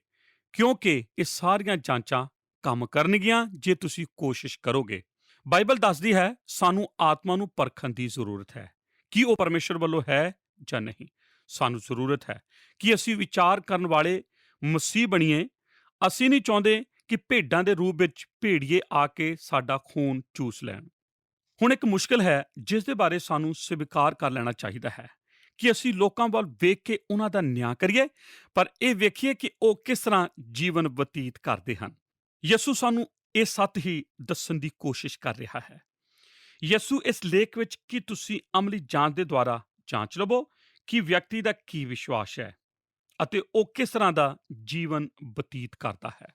ਕਿਉਂਕਿ ਇਹ ਸਾਰੀਆਂ ਜਾਂਚਾਂ ਕੰਮ ਕਰਨਗੀਆਂ ਜੇ ਤੁਸੀਂ ਕੋਸ਼ਿਸ਼ ਕਰੋਗੇ। ਬਾਈਬਲ ਦੱਸਦੀ ਹੈ ਸਾਨੂੰ ਆਤਮਾ ਨੂੰ ਪਰਖਣ ਦੀ ਜ਼ਰੂਰਤ ਹੈ ਕਿ ਉਹ ਪਰਮੇਸ਼ਰ ਵੱਲੋਂ ਹੈ ਜਾਂ ਨਹੀਂ। ਸਾਨੂੰ ਜ਼ਰੂਰਤ ਹੈ ਕਿ ਅਸੀਂ ਵਿਚਾਰ ਕਰਨ ਵਾਲੇ ਮਸੀਹ ਬਣੀਏ। ਅਸੀਂ ਨਹੀਂ ਚਾਹੁੰਦੇ ਕਿ ਭੇਡਾਂ ਦੇ ਰੂਪ ਵਿੱਚ ਭੇੜੀਏ ਆ ਕੇ ਸਾਡਾ ਖੂਨ ਚੂਸ ਲੈਣ। ਹੁਣ ਇੱਕ ਮੁਸ਼ਕਿਲ ਹੈ ਜਿਸ ਦੇ ਬਾਰੇ ਸਾਨੂੰ ਸਵੀਕਾਰ ਕਰ ਲੈਣਾ ਚਾਹੀਦਾ ਹੈ ਕਿ ਅਸੀਂ ਲੋਕਾਂ ਵੱਲ ਵੇਖ ਕੇ ਉਹਨਾਂ ਦਾ ਨਿਆਂ ਕਰੀਏ, ਪਰ ਇਹ ਵੇਖੀਏ ਕਿ ਉਹ ਕਿਸ ਤਰ੍ਹਾਂ ਜੀਵਨ ਬਤੀਤ ਕਰਦੇ ਹਨ। ਯਿਸੂ ਸਾਨੂੰ ਇਹ ਸੱਚ ਹੀ ਦੱਸਣ ਦੀ ਕੋਸ਼ਿਸ਼ ਕਰ ਰਿਹਾ ਹੈ। ਯਿਸੂ ਇਸ ਲੇਖ ਵਿੱਚ ਕਿ ਤੁਸੀਂ ਅਮਲੀ ਜਾਂਚ ਦੇ ਦੁਆਰਾ ਜਾਂਚ ਲਵੋ ਕਿ ਵਿਅਕਤੀ ਦਾ ਕੀ ਵਿਸ਼ਵਾਸ ਹੈ ਅਤੇ ਉਹ ਕਿਸ ਤਰ੍ਹਾਂ ਦਾ ਜੀਵਨ ਬਤੀਤ ਕਰਦਾ ਹੈ।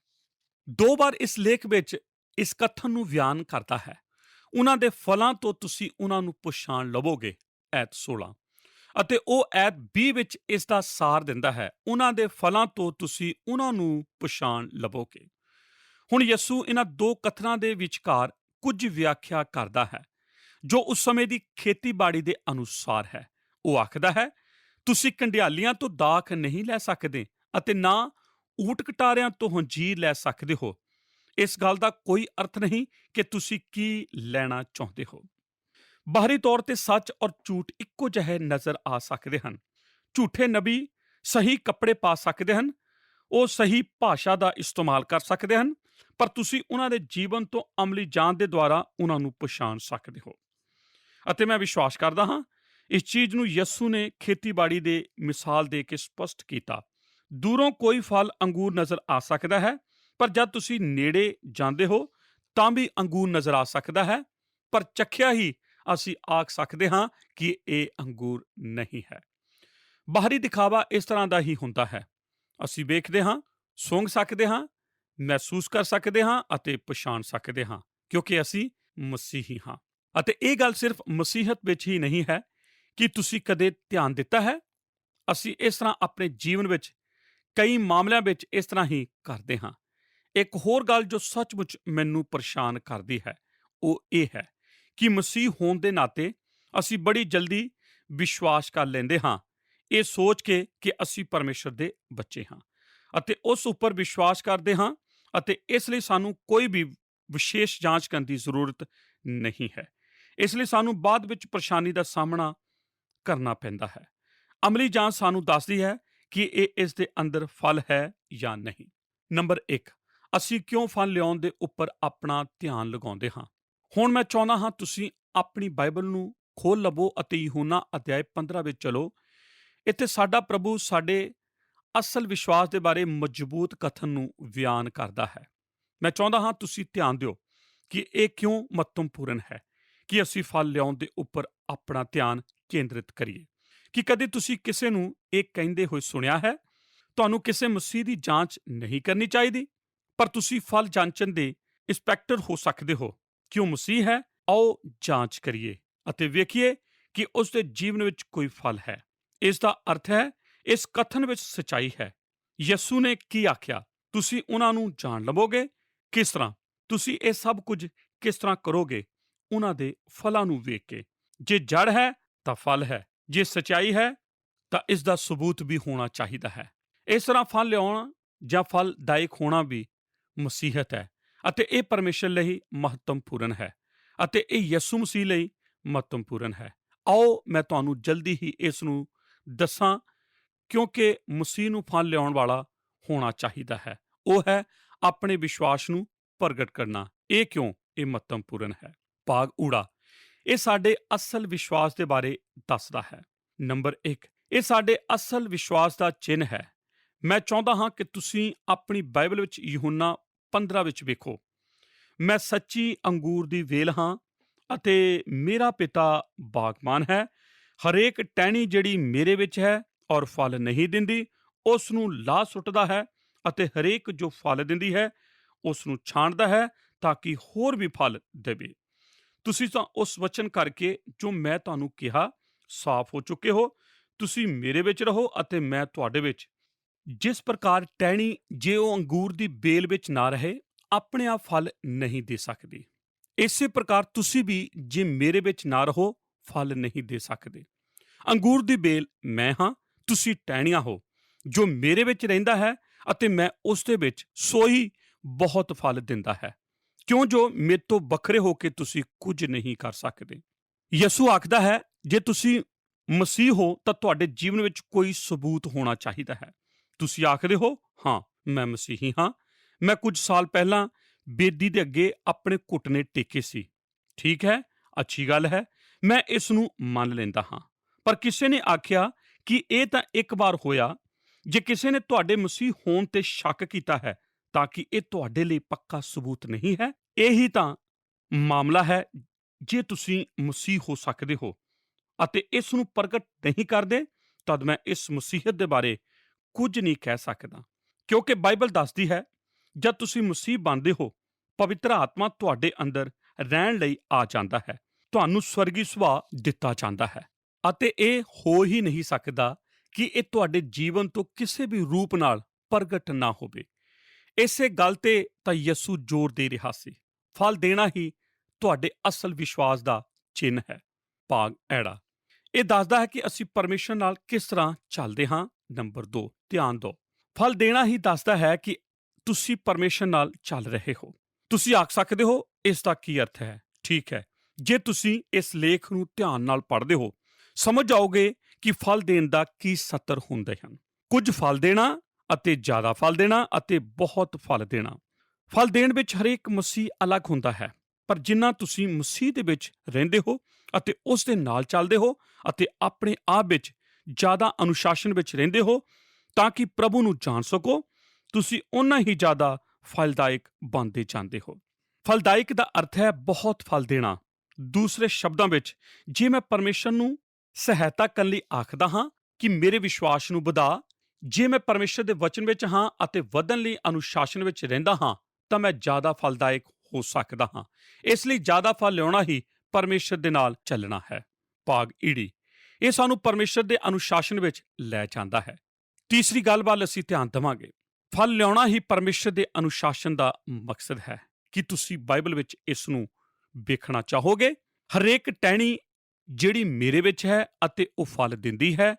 2 ਵਾਰ ਇਸ ਲੇਖ ਵਿੱਚ ਇਸ ਕਥਨ ਨੂੰ ਬਿਆਨ ਕਰਦਾ ਹੈ, ਉਹਨਾਂ ਦੇ ਫਲਾਂ ਤੋਂ ਤੁਸੀਂ ਉਹਨਾਂ ਨੂੰ ਪਛਾਣ ਲਵੋਗੇ, ਐਤ 16, ਅਤੇ ਉਹ ਐਤ 20 ਵਿੱਚ ਇਸ ਦਾ ਸਾਰ ਦਿੰਦਾ ਹੈ, ਉਹਨਾਂ ਦੇ ਫਲਾਂ ਤੋਂ ਤੁਸੀਂ ਉਹਨਾਂ ਨੂੰ ਪਛਾਣ ਲਵੋਗੇ। ਹੁਣ ਯਿਸੂ ਇਹਨਾਂ 2 ਕਥਨਾਂ ਦੇ ਵਿਚਕਾਰ ਕੁਝ ਵਿਆਖਿਆ ਕਰਦਾ ਹੈ ਜੋ ਉਸ ਸਮੇਂ ਦੀ ਖੇਤੀਬਾੜੀ ਦੇ ਅਨੁਸਾਰ ਹੈ। ਉਹ ਆਖਦਾ ਹੈ, ਤੁਸੀਂ ਕੰਡਿਆਲੀਆਂ ਤੋਂ ਦਾਖ ਨਹੀਂ ਲੈ ਸਕਦੇ ਅਤੇ ਨਾ ਊਠ ਕਟਾਰਿਆਂ ਤੋਂ ਅੰਜੀਰ ਲੈ ਸਕਦੇ ਹੋ। ਇਸ ਗੱਲ ਦਾ ਕੋਈ ਅਰਥ ਨਹੀਂ ਕਿ ਤੁਸੀਂ ਕੀ ਲੈਣਾ ਚਾਹੁੰਦੇ ਹੋ। ਬਾਹਰੀ ਤੌਰ ਤੇ ਸੱਚ ਔਰ ਝੂਠ ਇੱਕੋ ਜਿਹੇ ਨਜ਼ਰ ਆ ਸਕਦੇ ਹਨ। ਝੂਠੇ ਨਬੀ ਸਹੀ ਕੱਪੜੇ ਪਾ ਸਕਦੇ ਹਨ, ਉਹ ਸਹੀ ਭਾਸ਼ਾ ਦਾ ਇਸਤੇਮਾਲ ਕਰ ਸਕਦੇ ਹਨ, ਪਰ ਤੁਸੀਂ ਉਹਨਾਂ ਦੇ ਜੀਵਨ ਤੋਂ ਅਮਲੀ ਜਾਂਚ ਦੇ ਦੁਆਰਾ ਉਹਨਾਂ ਨੂੰ ਪਛਾਣ ਸਕਦੇ ਹੋ। ਅਤੇ ਮੈਂ ਵਿਸ਼ਵਾਸ ਕਰਦਾ ਹਾਂ ਇਸ ਚੀਜ਼ ਨੂੰ ਯਿਸੂ ਨੇ ਖੇਤੀਬਾੜੀ ਦੇ ਮਿਸਾਲ ਦੇ ਕੇ ਸਪਸ਼ਟ ਕੀਤਾ। ਦੂਰੋਂ ਕੋਈ ਫਲ ਅੰਗੂਰ ਨਜ਼ਰ ਆ ਸਕਦਾ ਹੈ, ਪਰ ਜਦ ਤੁਸੀਂ ਨੇੜੇ ਜਾਂਦੇ ਹੋ ਤਾਂ ਵੀ ਅੰਗੂਰ ਨਜ਼ਰ ਆ ਸਕਦਾ ਹੈ, ਪਰ ਚੱਖਿਆ ਹੀ ਅਸੀਂ ਆਖ ਸਕਦੇ ਹਾਂ ਕਿ ਇਹ ਅੰਗੂਰ ਨਹੀਂ ਹੈ। ਬਾਹਰੀ ਦਿਖਾਵਾ ਇਸ ਤਰ੍ਹਾਂ ਦਾ ਹੀ ਹੁੰਦਾ ਹੈ। ਅਸੀਂ ਵੇਖਦੇ ਹਾਂ, ਸੂੰਘ ਸਕਦੇ ਹਾਂ, ਮਹਿਸੂਸ ਕਰ ਸਕਦੇ ਹਾਂ ਅਤੇ ਪਛਾਣ ਸਕਦੇ ਹਾਂ, ਕਿਉਂਕਿ ਅਸੀਂ ਮਸੀਹੀ ਹਾਂ। ਅਤੇ ਇਹ ਗੱਲ ਸਿਰਫ ਮਸੀਹਤ ਵਿੱਚ ਹੀ ਨਹੀਂ ਹੈ। ਕੀ ਤੁਸੀਂ ਕਦੇ ਧਿਆਨ ਦਿੱਤਾ ਹੈ? ਅਸੀਂ ਇਸ ਤਰ੍ਹਾਂ ਆਪਣੇ ਜੀਵਨ ਵਿੱਚ ਕਈ ਮਾਮਲਿਆਂ ਵਿੱਚ ਇਸ ਤਰ੍ਹਾਂ ਹੀ ਕਰਦੇ ਹਾਂ। ਇੱਕ ਹੋਰ ਗੱਲ ਜੋ ਸੱਚਮੁੱਚ ਮੈਨੂੰ ਪਰੇਸ਼ਾਨ ਕਰਦੀ ਹੈ ਉਹ ਇਹ ਹੈ ਕਿ ਮਸੀਹ ਹੋਣ ਦੇ ਨਾਤੇ ਅਸੀਂ ਬੜੀ ਜਲਦੀ ਵਿਸ਼ਵਾਸ ਕਰ ਲੈਂਦੇ ਹਾਂ, ਇਹ ਸੋਚ ਕੇ ਕਿ ਅਸੀਂ ਪਰਮੇਸ਼ਰ ਦੇ ਬੱਚੇ ਹਾਂ ਅਤੇ ਉਸ ਉੱਪਰ ਵਿਸ਼ਵਾਸ ਕਰਦੇ ਹਾਂ, ਅਤੇ ਇਸ ਲਈ ਸਾਨੂੰ ਕੋਈ ਵੀ ਵਿਸ਼ੇਸ਼ ਜਾਂਚ ਕਰਨ ਦੀ ਜ਼ਰੂਰਤ ਨਹੀਂ ਹੈ। ਇਸ ਲਈ ਸਾਨੂੰ ਬਾਅਦ ਵਿੱਚ ਪਰੇਸ਼ਾਨੀ ਦਾ ਸਾਹਮਣਾ ਕਰਨਾ ਪੈਂਦਾ ਹੈ। ਅਮਲੀ ਜਾਂਚ ਸਾਨੂੰ ਦੱਸਦੀ ਹੈ ਕਿ ਇਹ ਇਸ ਦੇ ਅੰਦਰ ਫਲ ਹੈ ਜਾਂ ਨਹੀਂ। ਨੰਬਰ 1, ਅਸੀਂ ਕਿਉਂ ਫਲ ਲਿਆਉਣ ਦੇ ਉੱਪਰ ਆਪਣਾ ਧਿਆਨ ਲਗਾਉਂਦੇ ਹਾਂ। ਹੁਣ ਮੈਂ ਚਾਹੁੰਦਾ ਹਾਂ ਤੁਸੀਂ ਆਪਣੀ ਬਾਈਬਲ ਨੂੰ ਖੋਲ੍ਹ ਲਵੋ ਅਤੇ ਯਹੂਨਾ ਅਧਿਆਇ 15 ਵਿੱਚ ਚਲੋ। ਇੱਥੇ ਸਾਡਾ ਪ੍ਰਭੂ ਸਾਡੇ ਅਸਲ ਵਿਸ਼ਵਾਸ ਦੇ ਬਾਰੇ ਮਜ਼ਬੂਤ ਕਥਨ ਨੂੰ ਬਿਆਨ ਕਰਦਾ ਹੈ। ਮੈਂ ਚਾਹੁੰਦਾ ਹਾਂ ਤੁਸੀਂ ਧਿਆਨ ਦਿਓ ਕਿ ਇਹ ਕਿਉਂ ਮਹੱਤਵਪੂਰਨ ਹੈ ਕਿ ਅਸੀਂ ਫਲ ਲਿਆਉਣ ਦੇ ਉੱਪਰ ਆਪਣਾ ਧਿਆਨ ਕੇਂਦਰਿਤ ਕਰੀਏ। ਕਿ ਕਦੇ ਤੁਸੀਂ ਕਿਸੇ ਨੂੰ ਇਹ ਕਹਿੰਦੇ ਹੋਏ ਸੁਣਿਆ ਹੈ, ਤੁਹਾਨੂੰ ਕਿਸੇ ਮਸੀਹ ਦੀ ਜਾਂਚ ਨਹੀਂ ਕਰਨੀ ਚਾਹੀਦੀ, ਪਰ ਤੁਸੀਂ ਫਲ ਜਾਂਚਣ ਦੇ ਇੰਸਪੈਕਟਰ ਹੋ ਸਕਦੇ ਹੋ। ਕਿਉਂ ਮਸੀਹ ਹੈ? ਆਓ ਜਾਂਚ ਕਰੀਏ ਅਤੇ ਵੇਖੀਏ ਕਿ ਉਸ ਦੇ ਜੀਵਨ ਵਿੱਚ ਕੋਈ ਫਲ ਹੈ। ਇਸ ਦਾ ਅਰਥ ਹੈ ਇਸ ਕਥਨ ਵਿੱਚ ਸਚਾਈ ਹੈ। ਯਿਸੂ ਨੇ ਕੀ ਆਖਿਆ? ਤੁਸੀਂ ਉਹਨਾਂ ਨੂੰ ਜਾਣ ਲਵੋਗੇ। ਕਿਸ ਤਰ੍ਹਾਂ? ਤੁਸੀਂ ਇਹ ਸਭ ਕੁਝ ਕਿਸ ਤਰ੍ਹਾਂ ਕਰੋਗੇ? ਉਹਨਾਂ ਦੇ ਫਲਾਂ ਨੂੰ ਵੇਖ ਕੇ। ਜੇ ਜੜ ਹੈ ਤਾਂ ਫਲ ਹੈ, ਜੇ ਸਚਾਈ ਹੈ ਤਾਂ ਇਸ ਦਾ ਸਬੂਤ ਵੀ ਹੋਣਾ ਚਾਹੀਦਾ ਹੈ। ਇਸ ਤਰ੍ਹਾਂ ਫਲ ਲਿਆਉਣਾ ਜਾਂ ਫਲਦਾਇਕ ਹੋਣਾ ਵੀ ਮਸੀਹਤ ਹੈ, ਅਤੇ ਇਹ ਪਰਮੇਸ਼ਰ ਲਈ ਮਹੱਤਵਪੂਰਨ ਹੈ, ਅਤੇ ਇਹ ਯਿਸੂ ਮਸੀਹ ਲਈ ਮਹੱਤਵਪੂਰਨ ਹੈ। ਆਓ ਮੈਂ ਤੁਹਾਨੂੰ ਜਲਦੀ ਹੀ ਇਸ ਨੂੰ ਦੱਸਾਂ, ਕਿਉਂਕਿ ਮਸੀਹ ਨੂੰ ਫਲ ਲਿਆਉਣ ਵਾਲਾ ਹੋਣਾ ਚਾਹੀਦਾ ਹੈ। ਉਹ ਹੈ ਆਪਣੇ ਵਿਸ਼ਵਾਸ ਨੂੰ ਪ੍ਰਗਟ ਕਰਨਾ। ਇਹ ਕਿਉਂ ਇਹ ਮਹੱਤਵਪੂਰਨ ਹੈ? ਭਾਗ ਊੜਾ, ਇਹ ਸਾਡੇ ਅਸਲ ਵਿਸ਼ਵਾਸ ਦੇ ਬਾਰੇ ਦੱਸਦਾ ਹੈ। ਨੰਬਰ 1, ਇਹ ਸਾਡੇ ਅਸਲ ਵਿਸ਼ਵਾਸ ਦਾ ਚਿੰਨ੍ਹ ਹੈ। ਮੈਂ ਚਾਹੁੰਦਾ ਹਾਂ ਕਿ ਤੁਸੀਂ ਆਪਣੀ ਬਾਈਬਲ ਵਿੱਚ ਯਹੂਨਾ 15 ਵਿੱਚ ਵੇਖੋ, ਮੈਂ ਸੱਚੀ ਅੰਗੂਰ ਦੀ ਵੇਲ ਹਾਂ ਅਤੇ ਮੇਰਾ ਪਿਤਾ ਬਾਗਬਾਨ ਹੈ। ਹਰੇਕ ਟਹਿਣੀ ਜਿਹੜੀ ਮੇਰੇ ਵਿੱਚ ਹੈ ਔਰ ਫਲ ਨਹੀਂ ਦਿੰਦੀ, ਉਸ ਨੂੰ ਲਾਹ ਸੁੱਟਦਾ ਹੈ, ਅਤੇ ਹਰੇਕ ਜੋ ਫਲ ਦਿੰਦੀ ਹੈ ਉਸ ਨੂੰ ਛਾਂਟਦਾ ਹੈ ਤਾਂ ਕਿ ਹੋਰ ਵੀ ਫਲ ਦੇਵੇ। ਤੁਸੀਂ ਤਾਂ ਉਸ ਵਚਨ ਕਰਕੇ ਜੋ ਮੈਂ ਤੁਹਾਨੂੰ ਕਿਹਾ ਸਾਫ਼ ਹੋ ਚੁੱਕੇ ਹੋ। ਤੁਸੀਂ ਮੇਰੇ ਵਿੱਚ ਰਹੋ ਅਤੇ ਮੈਂ ਤੁਹਾਡੇ ਵਿੱਚ। ਜਿਸ ਪ੍ਰਕਾਰ ਟਹਿਣੀ ਜੇ ਉਹ ਅੰਗੂਰ ਦੀ ਬੇਲ ਵਿੱਚ ਨਾ ਰਹੇ ਆਪਣੇ ਆਪ ਫਲ ਨਹੀਂ ਦੇ ਸਕਦੀ, ਇਸੇ ਪ੍ਰਕਾਰ ਤੁਸੀਂ ਵੀ ਜੇ ਮੇਰੇ ਵਿੱਚ ਨਾ ਰਹੋ ਫਲ ਨਹੀਂ ਦੇ ਸਕਦੇ। ਅੰਗੂਰ ਦੀ ਬੇਲ ਮੈਂ ਹਾਂ, ਤੁਸੀਂ ਟਹਿਣੀਆਂ ਹੋ। ਜੋ ਮੇਰੇ ਵਿੱਚ ਰਹਿੰਦਾ ਹੈ ਅਤੇ ਮੈਂ ਉਸ ਦੇ ਵਿੱਚ, ਸੋਈ ਬਹੁਤ ਫਲ ਦਿੰਦਾ ਹੈ, ਕਿਉਂ ਜੋ ਮੇਰੇ ਤੋਂ ਵੱਖਰੇ ਹੋ ਕੇ ਤੁਸੀਂ ਕੁਝ ਨਹੀਂ ਕਰ ਸਕਦੇ। ਯਿਸੂ ਆਖਦਾ ਹੈ, ਜੇ ਤੁਸੀਂ ਮਸੀਹ ਹੋ ਤਾਂ ਤੁਹਾਡੇ ਜੀਵਨ ਵਿੱਚ ਕੋਈ ਸਬੂਤ ਹੋਣਾ ਚਾਹੀਦਾ ਹੈ। ਤੁਸੀਂ ਆਖਦੇ ਹੋ, ਹਾਂ ਮੈਂ ਮਸੀਹੀ ਹਾਂ। ਮੈਂ ਕੁਝ ਸਾਲ ਪਹਿਲਾਂ ਬੇਦੀ ਦੇ ਅੱਗੇ ਆਪਣੇ ਘੁਟਨੇ ਟੇਕੇ ਸੀ। ਠੀਕ ਹੈ, ਅੱਛੀ ਗੱਲ ਹੈ, ਮੈਂ ਇਸ ਨੂੰ ਮੰਨ ਲੈਂਦਾ ਹਾਂ। ਪਰ ਕਿਸੇ ਨੇ ਆਖਿਆ ਕਿ ਇਹ ਤਾਂ ਇੱਕ ਵਾਰ ਹੋਇਆ। ਜੇ ਕਿਸੇ ਨੇ ਤੁਹਾਡੇ ਮਸੀਹ ਹੋਣ ਤੇ ਸ਼ੱਕ ਕੀਤਾ ਹੈ ਤਾਂ ਕਿ ਇਹ ਤੁਹਾਡੇ ਲਈ ਪੱਕਾ ਸਬੂਤ ਨਹੀਂ ਹੈ? ਇਹੀ ਤਾਂ ਮਾਮਲਾ ਹੈ। ਜੇ ਤੁਸੀਂ ਮਸੀਹ ਹੋ ਸਕਦੇ ਹੋ ਅਤੇ ਇਸ ਨੂੰ ਪ੍ਰਗਟ ਨਹੀਂ ਕਰਦੇ, ਤਦ ਮੈਂ ਇਸ ਮਸੀਹਤ ਦੇ ਬਾਰੇ ਕੁਝ ਨਹੀਂ ਕਹਿ ਸਕਦਾ, ਕਿਉਂਕਿ ਬਾਈਬਲ ਦੱਸਦੀ ਹੈ ਜਦ ਤੁਸੀਂ ਮਸੀਹ ਬਣਦੇ ਹੋ, ਪਵਿੱਤਰ ਆਤਮਾ ਤੁਹਾਡੇ ਅੰਦਰ ਰਹਿਣ ਲਈ ਆ ਜਾਂਦਾ ਹੈ, ਤੁਹਾਨੂੰ ਸਵਰਗੀ ਸੁਭਾਅ ਦਿੱਤਾ ਜਾਂਦਾ ਹੈ, ਅਤੇ ਇਹ ਹੋ ਹੀ ਨਹੀਂ ਸਕਦਾ ਕਿ ਇਹ ਤੁਹਾਡੇ ਜੀਵਨ ਤੋਂ ਕਿਸੇ ਵੀ ਰੂਪ ਨਾਲ ਪ੍ਰਗਟ ਨਾ ਹੋਵੇ। ਇਸੇ ਗੱਲ ਤੇ ਤਾਂ ਯਿਸੂ ਜ਼ੋਰ ਦੇ ਰਿਹਾ ਸੀ। ਫਲ ਦੇਣਾ ਹੀ ਤੁਹਾਡੇ ਅਸਲ ਵਿਸ਼ਵਾਸ ਦਾ ਚਿੰਨ੍ਹ ਹੈ। ਭਾਗ ਐੜਾ, ਇਹ ਦੱਸਦਾ ਹੈ ਕਿ ਅਸੀਂ ਪਰਮੇਸ਼ਰ ਨਾਲ ਕਿਸ ਤਰ੍ਹਾਂ ਚੱਲਦੇ ਹਾਂ। ਨੰਬਰ 2, ਧਿਆਨ ਦਿਓ, ਫਲ ਦੇਣਾ ਹੀ ਦੱਸਦਾ ਹੈ ਕਿ ਤੁਸੀਂ ਪਰਮੇਸ਼ਰ ਨਾਲ ਚੱਲ ਰਹੇ ਹੋ। ਤੁਸੀਂ ਆਖ ਸਕਦੇ ਹੋ, ਇਸ ਦਾ ਕੀ ਅਰਥ ਹੈ? ਠੀਕ ਹੈ, ਜੇ ਤੁਸੀਂ ਇਸ ਲੇਖ ਨੂੰ ਧਿਆਨ ਨਾਲ ਪੜ੍ਹਦੇ ਹੋ, ਸਮਝ ਜਾਓਗੇ ਕਿ ਫਲ ਦੇਣ ਦਾ ਕੀ ਸਤਰ ਹੁੰਦੇ ਹਨ। ਕੁਝ ਫਲ ਦੇਣਾ ਅਤੇ ਜ਼ਿਆਦਾ ਫਲ ਦੇਣਾ ਅਤੇ ਬਹੁਤ ਫਲ ਦੇਣਾ। ਫਲ ਦੇਣ ਵਿੱਚ ਹਰੇਕ ਮਸੀਹ ਅਲੱਗ ਹੁੰਦਾ ਹੈ, ਪਰ ਜਿੰਨਾ ਤੁਸੀਂ ਮਸੀਹ ਦੇ ਵਿੱਚ ਰਹਿੰਦੇ ਹੋ ਅਤੇ ਉਸ ਦੇ ਨਾਲ ਚੱਲਦੇ ਹੋ ਅਤੇ ਆਪਣੇ ਆਪ ਵਿੱਚ ਜ਼ਿਆਦਾ ਅਨੁਸ਼ਾਸਨ ਵਿੱਚ ਰਹਿੰਦੇ ਹੋ ਤਾਂ ਕਿ ਪ੍ਰਭੂ ਨੂੰ ਜਾਣ ਸਕੋ, ਤੁਸੀਂ ਓਨਾ ਹੀ ਜ਼ਿਆਦਾ ਫਲਦਾਇਕ ਬਣਦੇ ਜਾਂਦੇ ਹੋ। ਫਲਦਾਇਕ ਦਾ ਅਰਥ ਹੈ ਬਹੁਤ ਫਲ ਦੇਣਾ। ਦੂਸਰੇ ਸ਼ਬਦਾਂ ਵਿੱਚ, ਜੇ ਮੈਂ ਪਰਮੇਸ਼ਰ ਨੂੰ ਸਹਾਇਤਾ ਕਰਨ ਲਈ ਆਖਦਾ ਹਾਂ ਕਿ ਮੇਰੇ ਵਿਸ਼ਵਾਸ ਨੂੰ ਵਧਾ, ਜੇ ਮੈਂ ਪਰਮੇਸ਼ਰ ਦੇ ਵਚਨ ਵਿੱਚ ਹਾਂ ਅਤੇ ਵਧਣ ਲਈ ਅਨੁਸ਼ਾਸਨ ਵਿੱਚ ਰਹਿੰਦਾ ਹਾਂ, ਤਾਂ ਮੈਂ ਜ਼ਿਆਦਾ ਫਲਦਾਇਕ ਹੋ ਸਕਦਾ ਹਾਂ। ਇਸ ਲਈ ਜ਼ਿਆਦਾ ਫਲ ਲਿਆਉਣਾ ਹੀ ਪਰਮੇਸ਼ਰ ਦੇ ਨਾਲ ਚੱਲਣਾ ਹੈ। ਭਾਗ ਈੜੀ, ਇਹ ਸਾਨੂੰ ਪਰਮੇਸ਼ਰ ਦੇ ਅਨੁਸ਼ਾਸਨ ਵਿੱਚ ਲੈ ਜਾਂਦਾ ਹੈ। ਤੀਸਰੀ ਗੱਲ ਵੱਲ ਅਸੀਂ ਧਿਆਨ ਦੇਵਾਂਗੇ। ਫਲ ਲਿਆਉਣਾ ਹੀ ਪਰਮੇਸ਼ਰ ਦੇ ਅਨੁਸ਼ਾਸਨ ਦਾ ਮਕਸਦ ਹੈ। ਕਿ ਤੁਸੀਂ ਬਾਈਬਲ ਵਿੱਚ ਇਸ ਨੂੰ ਵੇਖਣਾ ਚਾਹੋਗੇ? ਹਰੇਕ ਟਹਿਣੀ ਜਿਹੜੀ ਮੇਰੇ ਵਿੱਚ ਹੈ ਅਤੇ ਉਹ ਫਲ ਦਿੰਦੀ ਹੈ,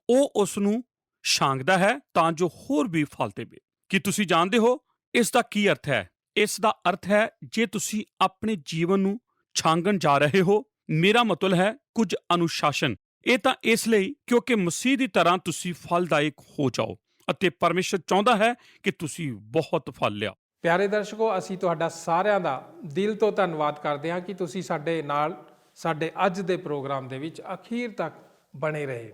ਉਹ ਉਸ ਨੂੰ ਛਾਂਗਦਾ ਹੈ ਤਾਂ ਜੋ ਹੋਰ ਵੀ ਫਲ ਦੇਵੇ। ਕੀ ਤੁਸੀਂ ਜਾਣਦੇ ਹੋ ਇਸ ਦਾ ਕੀ ਅਰਥ ਹੈ? ਇਸ ਦਾ ਅਰਥ ਹੈ, ਜੇ ਤੁਸੀਂ ਆਪਣੇ ਜੀਵਨ ਨੂੰ ਛਾਂਗਣ ਜਾ ਰਹੇ ਹੋ, ਮੇਰਾ ਮਤਲਬ ਹੈ ਕੁਝ ਅਨੁਸ਼ਾਸਨ। ਇਹ ਤਾਂ ਇਸ ਲਈ ਕਿਉਂਕਿ ਮਸੀਹ ਦੀ ਤਰ੍ਹਾਂ ਤੁਸੀਂ ਫਲਦਾਇਕ ਹੋ ਜਾਓ ਅਤੇ ਪਰਮੇਸ਼ਰ ਚਾਹੁੰਦਾ ਹੈ ਕਿ ਤੁਸੀਂ ਬਹੁਤ ਫਲ ਲਿਆਓ। ਪਿਆਰੇ ਦਰਸ਼ਕੋ, ਅਸੀਂ ਤੁਹਾਡਾ ਸਾਰਿਆਂ ਦਾ ਦਿਲ ਤੋਂ ਧੰਨਵਾਦ ਕਰਦੇ ਹਾਂ ਕਿ ਤੁਸੀਂ ਸਾਡੇ ਨਾਲ ਸਾਡੇ ਅੱਜ ਦੇ ਪ੍ਰੋਗਰਾਮ ਦੇ ਵਿੱਚ ਅਖੀਰ ਤੱਕ ਬਣੇ ਰਹੇ।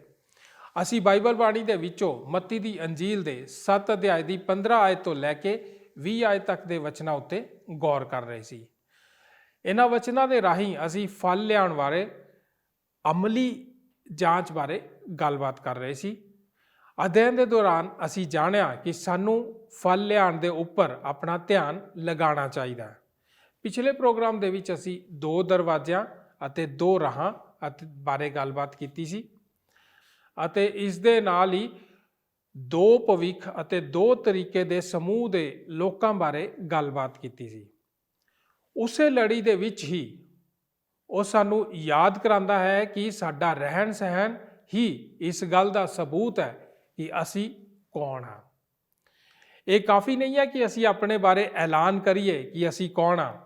ਅਸੀਂ ਬਾਈਬਲ ਬਾਣੀ ਦੇ ਵਿੱਚੋਂ ਮੱਤੀ ਦੀ ਅੰਜੀਲ ਦੇ 7 ਅਧਿਆਇ ਦੀ 15 ਆਇਤ ਤੋਂ ਲੈ ਕੇ 20 ਆਇਤ ਤੱਕ ਦੇ ਵਚਨਾਂ ਉੱਤੇ ਗੌਰ ਕਰ ਰਹੇ ਸੀ। ਇਹਨਾਂ ਵਚਨਾਂ ਦੇ ਰਾਹੀਂ ਅਸੀਂ ਫਲ ਲਿਆਉਣ ਬਾਰੇ, ਅਮਲੀ ਜਾਂਚ ਬਾਰੇ ਗੱਲਬਾਤ ਕਰ ਰਹੇ ਸੀ। ਅਧਿਐਨ ਦੇ ਦੌਰਾਨ ਅਸੀਂ ਜਾਣਿਆ ਕਿ ਸਾਨੂੰ ਫਲ ਲਿਆਉਣ ਦੇ ਉੱਪਰ ਆਪਣਾ ਧਿਆਨ ਲਗਾਉਣਾ ਚਾਹੀਦਾ ਹੈ। ਪਿਛਲੇ ਪ੍ਰੋਗਰਾਮ ਦੇ ਵਿੱਚ ਅਸੀਂ 2 ਦਰਵਾਜ਼ਿਆਂ ਅਤੇ 2 ਰਾਹਾਂ ਅਤੇ ਬਾਰੇ ਗੱਲਬਾਤ ਕੀਤੀ ਸੀ ਅਤੇ ਇਸ ਦੇ ਨਾਲ ਹੀ 2 ਭਵਿੱਖ ਅਤੇ 2 ਤਰੀਕੇ ਦੇ ਸਮੂਹ ਦੇ ਲੋਕਾਂ ਬਾਰੇ ਗੱਲਬਾਤ ਕੀਤੀ ਸੀ। ਉਸੇ ਲੜੀ ਦੇ ਵਿੱਚ ਹੀ ਉਹ ਸਾਨੂੰ ਯਾਦ ਕਰਾਉਂਦਾ ਹੈ ਕਿ ਸਾਡਾ ਰਹਿਣ ਸਹਿਣ ਹੀ ਇਸ ਗੱਲ ਦਾ ਸਬੂਤ ਹੈ ਕਿ ਅਸੀਂ ਕੌਣ ਹਾਂ। ਇਹ ਕਾਫੀ ਨਹੀਂ ਹੈ ਕਿ ਅਸੀਂ ਆਪਣੇ ਬਾਰੇ ਐਲਾਨ ਕਰੀਏ ਕਿ ਅਸੀਂ ਕੌਣ ਹਾਂ।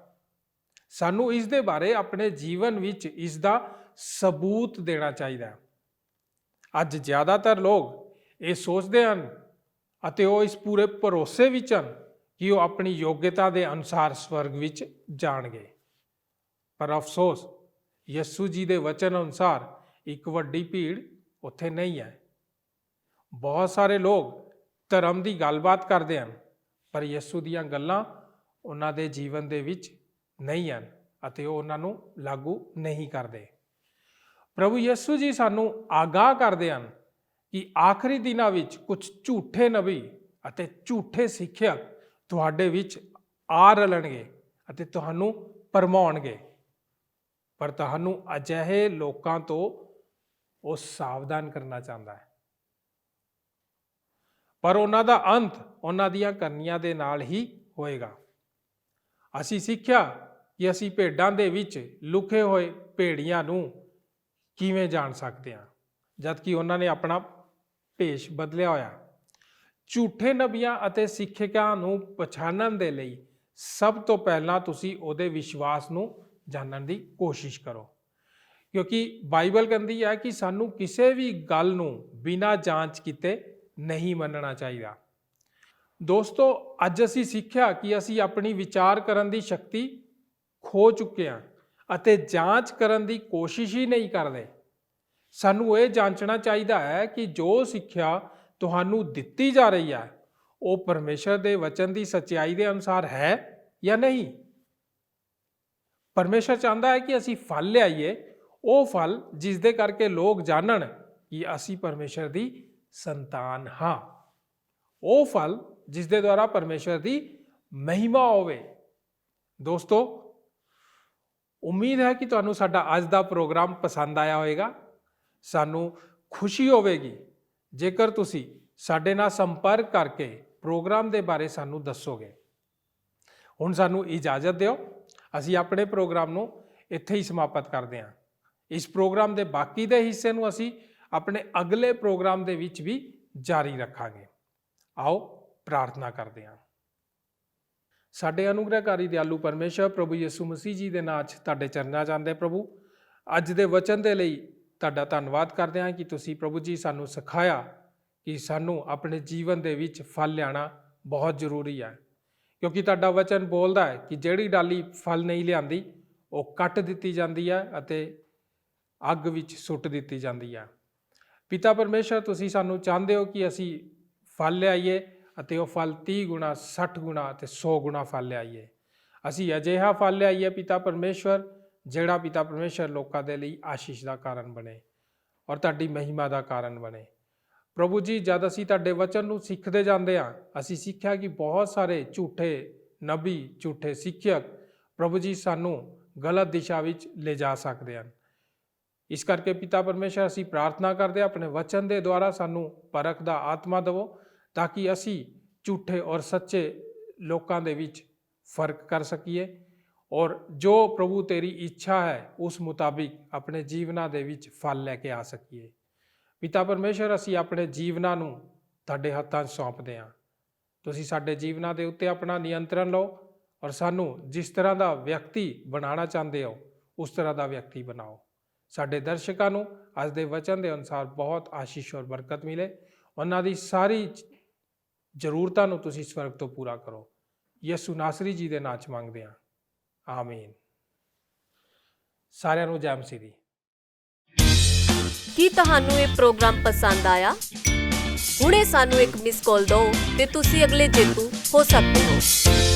ਸਾਨੂੰ ਇਸ ਦੇ ਬਾਰੇ ਆਪਣੇ ਜੀਵਨ ਵਿੱਚ ਇਸ ਦਾ ਸਬੂਤ ਦੇਣਾ ਚਾਹੀਦਾ ਹੈ। ਅੱਜ ਜ਼ਿਆਦਾਤਰ ਲੋਕ ਇਹ ਸੋਚਦੇ ਹਨ ਅਤੇ ਉਹ ਇਸ ਪੂਰੇ ਭਰੋਸੇ ਵਿੱਚ ਹਨ ਕਿ ਉਹ ਆਪਣੀ ਯੋਗਤਾ ਦੇ ਅਨੁਸਾਰ ਸਵਰਗ ਵਿੱਚ ਜਾਣਗੇ। ਪਰ ਅਫਸੋਸ, ਯਿਸੂ ਜੀ ਦੇ ਵਚਨ ਅਨੁਸਾਰ ਇੱਕ ਵੱਡੀ ਭੀੜ ਉੱਥੇ ਨਹੀਂ ਹੈ। ਬਹੁਤ ਸਾਰੇ ਲੋਕ ਧਰਮ ਦੀ ਗੱਲਬਾਤ ਕਰਦੇ ਹਨ, ਪਰ ਯਿਸੂ ਦੀਆਂ ਗੱਲਾਂ ਉਹਨਾਂ ਦੇ ਜੀਵਨ ਦੇ ਵਿੱਚ ਨਹੀਂ ਹਨ ਅਤੇ ਉਹ ਉਹਨਾਂ ਨੂੰ ਲਾਗੂ ਨਹੀਂ ਕਰਦੇ। ਪ੍ਰਭੂ ਯਿਸੂ ਜੀ ਸਾਨੂੰ ਆਗਾਹ ਕਰਦੇ ਹਨ ਕਿ ਆਖਰੀ ਦਿਨਾਂ ਵਿੱਚ ਕੁਝ ਝੂਠੇ ਨਬੀ ਅਤੇ ਝੂਠੇ ਸਿੱਖਿਅਕ ਤੁਹਾਡੇ ਵਿੱਚ ਆ ਰਲਣਗੇ ਅਤੇ ਤੁਹਾਨੂੰ ਭਰਮਾਉਣਗੇ। ਪਰ ਤੁਹਾਨੂੰ ਅਜਿਹੇ ਲੋਕਾਂ ਤੋਂ ਉਹ ਸਾਵਧਾਨ ਕਰਨਾ ਚਾਹੁੰਦਾ ਹੈ। ਪਰ ਉਹਨਾਂ ਦਾ ਅੰਤ ਉਹਨਾਂ ਦੀਆਂ ਕਰਨੀਆਂ ਦੇ ਨਾਲ ਹੀ ਹੋਏਗਾ। ਅਸੀਂ ਸਿੱਖਿਆ ਕਿ ਅਸੀਂ ਭੇਡਾਂ ਦੇ ਵਿੱਚ ਲੁਕੇ ਹੋਏ ਭੇੜੀਆਂ ਨੂੰ ਕਿਵੇਂ ਜਾਣ ਸਕਦੇ ਹਾਂ, ਜਦਕਿ ਉਹਨਾਂ ਨੇ ਆਪਣਾ ਭੇਸ਼ ਬਦਲਿਆ ਹੋਇਆ। ਝੂਠੇ ਨਬੀਆਂ ਅਤੇ ਸਿੱਖਿਅਕਾਂ ਨੂੰ ਪਛਾਣਨ ਦੇ ਲਈ ਸਭ ਤੋਂ ਪਹਿਲਾਂ ਤੁਸੀਂ ਉਹਦੇ ਵਿਸ਼ਵਾਸ ਨੂੰ ਜਾਣਨ ਦੀ ਕੋਸ਼ਿਸ਼ ਕਰੋ, ਕਿਉਂਕਿ ਬਾਈਬਲ ਕਹਿੰਦੀ ਹੈ ਕਿ ਸਾਨੂੰ ਕਿਸੇ ਵੀ ਗੱਲ ਨੂੰ ਬਿਨਾਂ ਜਾਂਚ ਕੀਤੇ ਨਹੀਂ ਮੰਨਣਾ ਚਾਹੀਦਾ। ਦੋਸਤੋ, ਅੱਜ ਅਸੀਂ ਸਿੱਖਿਆ ਕਿ ਅਸੀਂ ਆਪਣੀ ਵਿਚਾਰ ਕਰਨ ਦੀ ਸ਼ਕਤੀ ਖੋ ਚੁੱਕੇ ਹਾਂ ਅਤੇ ਜਾਂਚ ਕਰਨ ਦੀ ਕੋਸ਼ਿਸ਼ ਹੀ ਨਹੀਂ ਕਰਦੇ। ਸਾਨੂੰ ਇਹ ਜਾਂਚਣਾ ਚਾਹੀਦਾ ਹੈ ਕਿ ਜੋ ਸਿੱਖਿਆ ਤੁਹਾਨੂੰ ਦਿੱਤੀ ਜਾ ਰਹੀ ਹੈ ਉਹ ਪਰਮੇਸ਼ਰ ਦੇ ਵਚਨ ਦੀ ਸੱਚਾਈ ਦੇ ਅਨੁਸਾਰ ਹੈ ਜਾਂ ਨਹੀਂ। ਪਰਮੇਸ਼ਰ ਚਾਹੁੰਦਾ ਹੈ ਕਿ ਅਸੀਂ ਫਲ ਲਿਆਈਏ, ਉਹ ਫਲ ਜਿਸ ਦੇ ਕਰਕੇ ਲੋਕ ਜਾਣਨ ਕਿ ਅਸੀਂ ਪਰਮੇਸ਼ਰ ਦੀ ਸੰਤਾਨ ਹਾਂ, ਉਹ ਫਲ ਜਿਸ ਦੇ ਦੁਆਰਾ ਪਰਮੇਸ਼ਰ ਦੀ ਮਹਿਮਾ ਹੋਵੇ। ਦੋਸਤੋ, ਉਮੀਦ ਹੈ ਕਿ ਤੁਹਾਨੂੰ ਸਾਡਾ ਅੱਜ ਦਾ ਪ੍ਰੋਗਰਾਮ ਪਸੰਦ ਆਇਆ ਹੋਵੇਗਾ। ਸਾਨੂੰ ਖੁਸ਼ੀ ਹੋਵੇਗੀ ਜੇਕਰ ਤੁਸੀਂ ਸਾਡੇ ਨਾਲ ਸੰਪਰਕ ਕਰਕੇ ਪ੍ਰੋਗਰਾਮ ਦੇ ਬਾਰੇ ਸਾਨੂੰ ਦੱਸੋਗੇ। ਹੁਣ ਸਾਨੂੰ ਇਜਾਜ਼ਤ ਦਿਓ, ਅਸੀਂ ਆਪਣੇ ਪ੍ਰੋਗਰਾਮ ਨੂੰ ਇੱਥੇ ਹੀ ਸਮਾਪਤ ਕਰਦੇ ਹਾਂ। ਇਸ ਪ੍ਰੋਗਰਾਮ ਦੇ ਬਾਕੀ ਦੇ ਹਿੱਸੇ ਨੂੰ ਅਸੀਂ ਆਪਣੇ ਅਗਲੇ ਪ੍ਰੋਗਰਾਮ ਦੇ ਵਿੱਚ ਵੀ ਜਾਰੀ ਰੱਖਾਂਗੇ। ਆਓ ਪ੍ਰਾਰਥਨਾ ਕਰਦੇ ਹਾਂ। ਸਾਡੇ ਅਨੁਗ੍ਰਹਕਾਰੀ ਦਿਆਲੂ ਪਰਮੇਸ਼ਰ ਪ੍ਰਭੂ ਯਿਸੂ ਮਸੀਹ ਜੀ ਦੇ ਨਾਮ 'ਚ ਤੁਹਾਡੇ ਚਰਨਾਂ 'ਚ ਆਉਂਦੇ ਪ੍ਰਭੂ, ਅੱਜ ਦੇ ਵਚਨ ਦੇ ਲਈ ਤੁਹਾਡਾ ਧੰਨਵਾਦ ਕਰਦੇ ਹਾਂ ਕਿ ਤੁਸੀਂ ਪ੍ਰਭੂ ਜੀ ਸਾਨੂੰ ਸਿਖਾਇਆ ਕਿ ਸਾਨੂੰ ਆਪਣੇ ਜੀਵਨ ਦੇ ਵਿੱਚ ਫਲ ਲਿਆਉਣਾ ਬਹੁਤ ਜ਼ਰੂਰੀ ਹੈ, ਕਿਉਂਕਿ ਤੁਹਾਡਾ ਵਚਨ ਬੋਲਦਾ ਹੈ ਕਿ ਜਿਹੜੀ ਡਾਲੀ ਫਲ ਨਹੀਂ ਲਿਆਂਦੀ ਉਹ ਕੱਟ ਦਿੱਤੀ ਜਾਂਦੀ ਹੈ ਅਤੇ ਅੱਗ ਵਿੱਚ ਸੁੱਟ ਦਿੱਤੀ ਜਾਂਦੀ ਹੈ। ਪਿਤਾ ਪਰਮੇਸ਼ਰ, ਤੁਸੀਂ ਸਾਨੂੰ ਚਾਹੁੰਦੇ ਹੋ ਕਿ ਅਸੀਂ ਫਲ ਲਿਆਈਏ ਅਤੇ ਉਹ ਫਲ 30 ਗੁਣਾ 60 ਗੁਣਾ ਅਤੇ 100 ਗੁਣਾ ਫਲ ਲਿਆਈਏ। ਅਸੀਂ ਅਜਿਹਾ ਫਲ ਲਿਆਈਏ ਪਿਤਾ ਪਰਮੇਸ਼ਵਰ, ਜਿਹੜਾ ਪਿਤਾ ਪਰਮੇਸ਼ਰ ਲੋਕਾਂ ਦੇ ਲਈ ਆਸ਼ੀਸ਼ ਦਾ ਕਾਰਨ ਬਣੇ ਔਰ ਤੁਹਾਡੀ ਮਹਿਮਾ ਦਾ ਕਾਰਨ ਬਣੇ। ਪ੍ਰਭੂ ਜੀ, ਜਦ ਅਸੀਂ ਤੁਹਾਡੇ ਵਚਨ ਨੂੰ ਸਿੱਖਦੇ ਜਾਂਦੇ ਹਾਂ, ਅਸੀਂ ਸਿੱਖਿਆ ਕਿ ਬਹੁਤ ਸਾਰੇ ਝੂਠੇ ਨਬੀ, ਝੂਠੇ ਸਿੱਖਿਅਕ ਪ੍ਰਭੂ ਜੀ ਸਾਨੂੰ ਗਲਤ ਦਿਸ਼ਾ ਵਿੱਚ ਲੈ ਜਾ ਸਕਦੇ ਹਨ। ਇਸ ਕਰਕੇ ਪਿਤਾ ਪਰਮੇਸ਼ਰ, ਅਸੀਂ ਪ੍ਰਾਰਥਨਾ ਕਰਦੇ ਆਪਣੇ ਵਚਨ ਦੇ ਦੁਆਰਾ ਸਾਨੂੰ ਪਰਖ ਦਾ ਆਤਮਾ ਦੇਵੋ, ਤਾਂ ਕਿ ਅਸੀਂ ਝੂਠੇ ਔਰ ਸੱਚੇ ਲੋਕਾਂ ਦੇ ਵਿੱਚ ਫਰਕ ਕਰ ਸਕੀਏ ਔਰ ਜੋ ਪ੍ਰਭੂ ਤੇਰੀ ਇੱਛਾ ਹੈ ਉਸ ਮੁਤਾਬਿਕ ਆਪਣੇ ਜੀਵਨਾਂ ਦੇ ਵਿੱਚ ਫਲ ਲੈ ਕੇ ਆ ਸਕੀਏ। ਪਿਤਾ ਪਰਮੇਸ਼ਰ, ਅਸੀਂ ਆਪਣੇ ਜੀਵਨਾਂ ਨੂੰ ਤੁਹਾਡੇ ਹੱਥਾਂ 'ਚ ਸੌਂਪਦੇ ਹਾਂ। ਤੁਸੀਂ ਸਾਡੇ ਜੀਵਨਾਂ ਦੇ ਉੱਤੇ ਆਪਣਾ ਨਿਯੰਤਰਣ ਲਓ ਔਰ ਸਾਨੂੰ ਜਿਸ ਤਰ੍ਹਾਂ ਦਾ ਵਿਅਕਤੀ ਬਣਾਉਣਾ ਚਾਹੁੰਦੇ ਹੋ ਉਸ ਤਰ੍ਹਾਂ ਦਾ ਵਿਅਕਤੀ ਬਣਾਓ। ਸਾਡੇ ਦਰਸ਼ਕਾਂ ਨੂੰ ਅੱਜ ਦੇ ਵਚਨ ਦੇ ਅਨੁਸਾਰ ਬਹੁਤ ਆਸ਼ੀਸ਼ ਔਰ ਬਰਕਤ ਮਿਲੇ। ਉਹਨਾਂ ਦੀ ਸਾਰੀ ਜ਼ਰੂਰਤਾਂ ਨੂੰ ਤੁਸੀਂ ਸਵਰਗ ਤੋਂ ਪੂਰਾ ਕਰੋ। ਯਿਸੂ ਨਾਸਰੀ ਜੀ ਦੇ ਨਾਮ 'ਚ ਮੰਗਦੇ ਹਾਂ, ਆਮੀਨ। ਸਾਰਿਆਂ ਨੂੰ ਜੈ ਮਸੀਹ ਦੀ। ਕੀ ਤੁਹਾਨੂੰ ਇਹ ਪ੍ਰੋਗਰਾਮ ਪਸੰਦ ਆਇਆ? ਹੁਣੇ ਸਾਨੂੰ ਇੱਕ ਮਿਸ ਕਾਲ ਦਿਓ ਤੇ ਤੁਸੀਂ ਅਗਲੇ ਜੇਤੂ ਹੋ ਸਕਦੇ ਹੋ।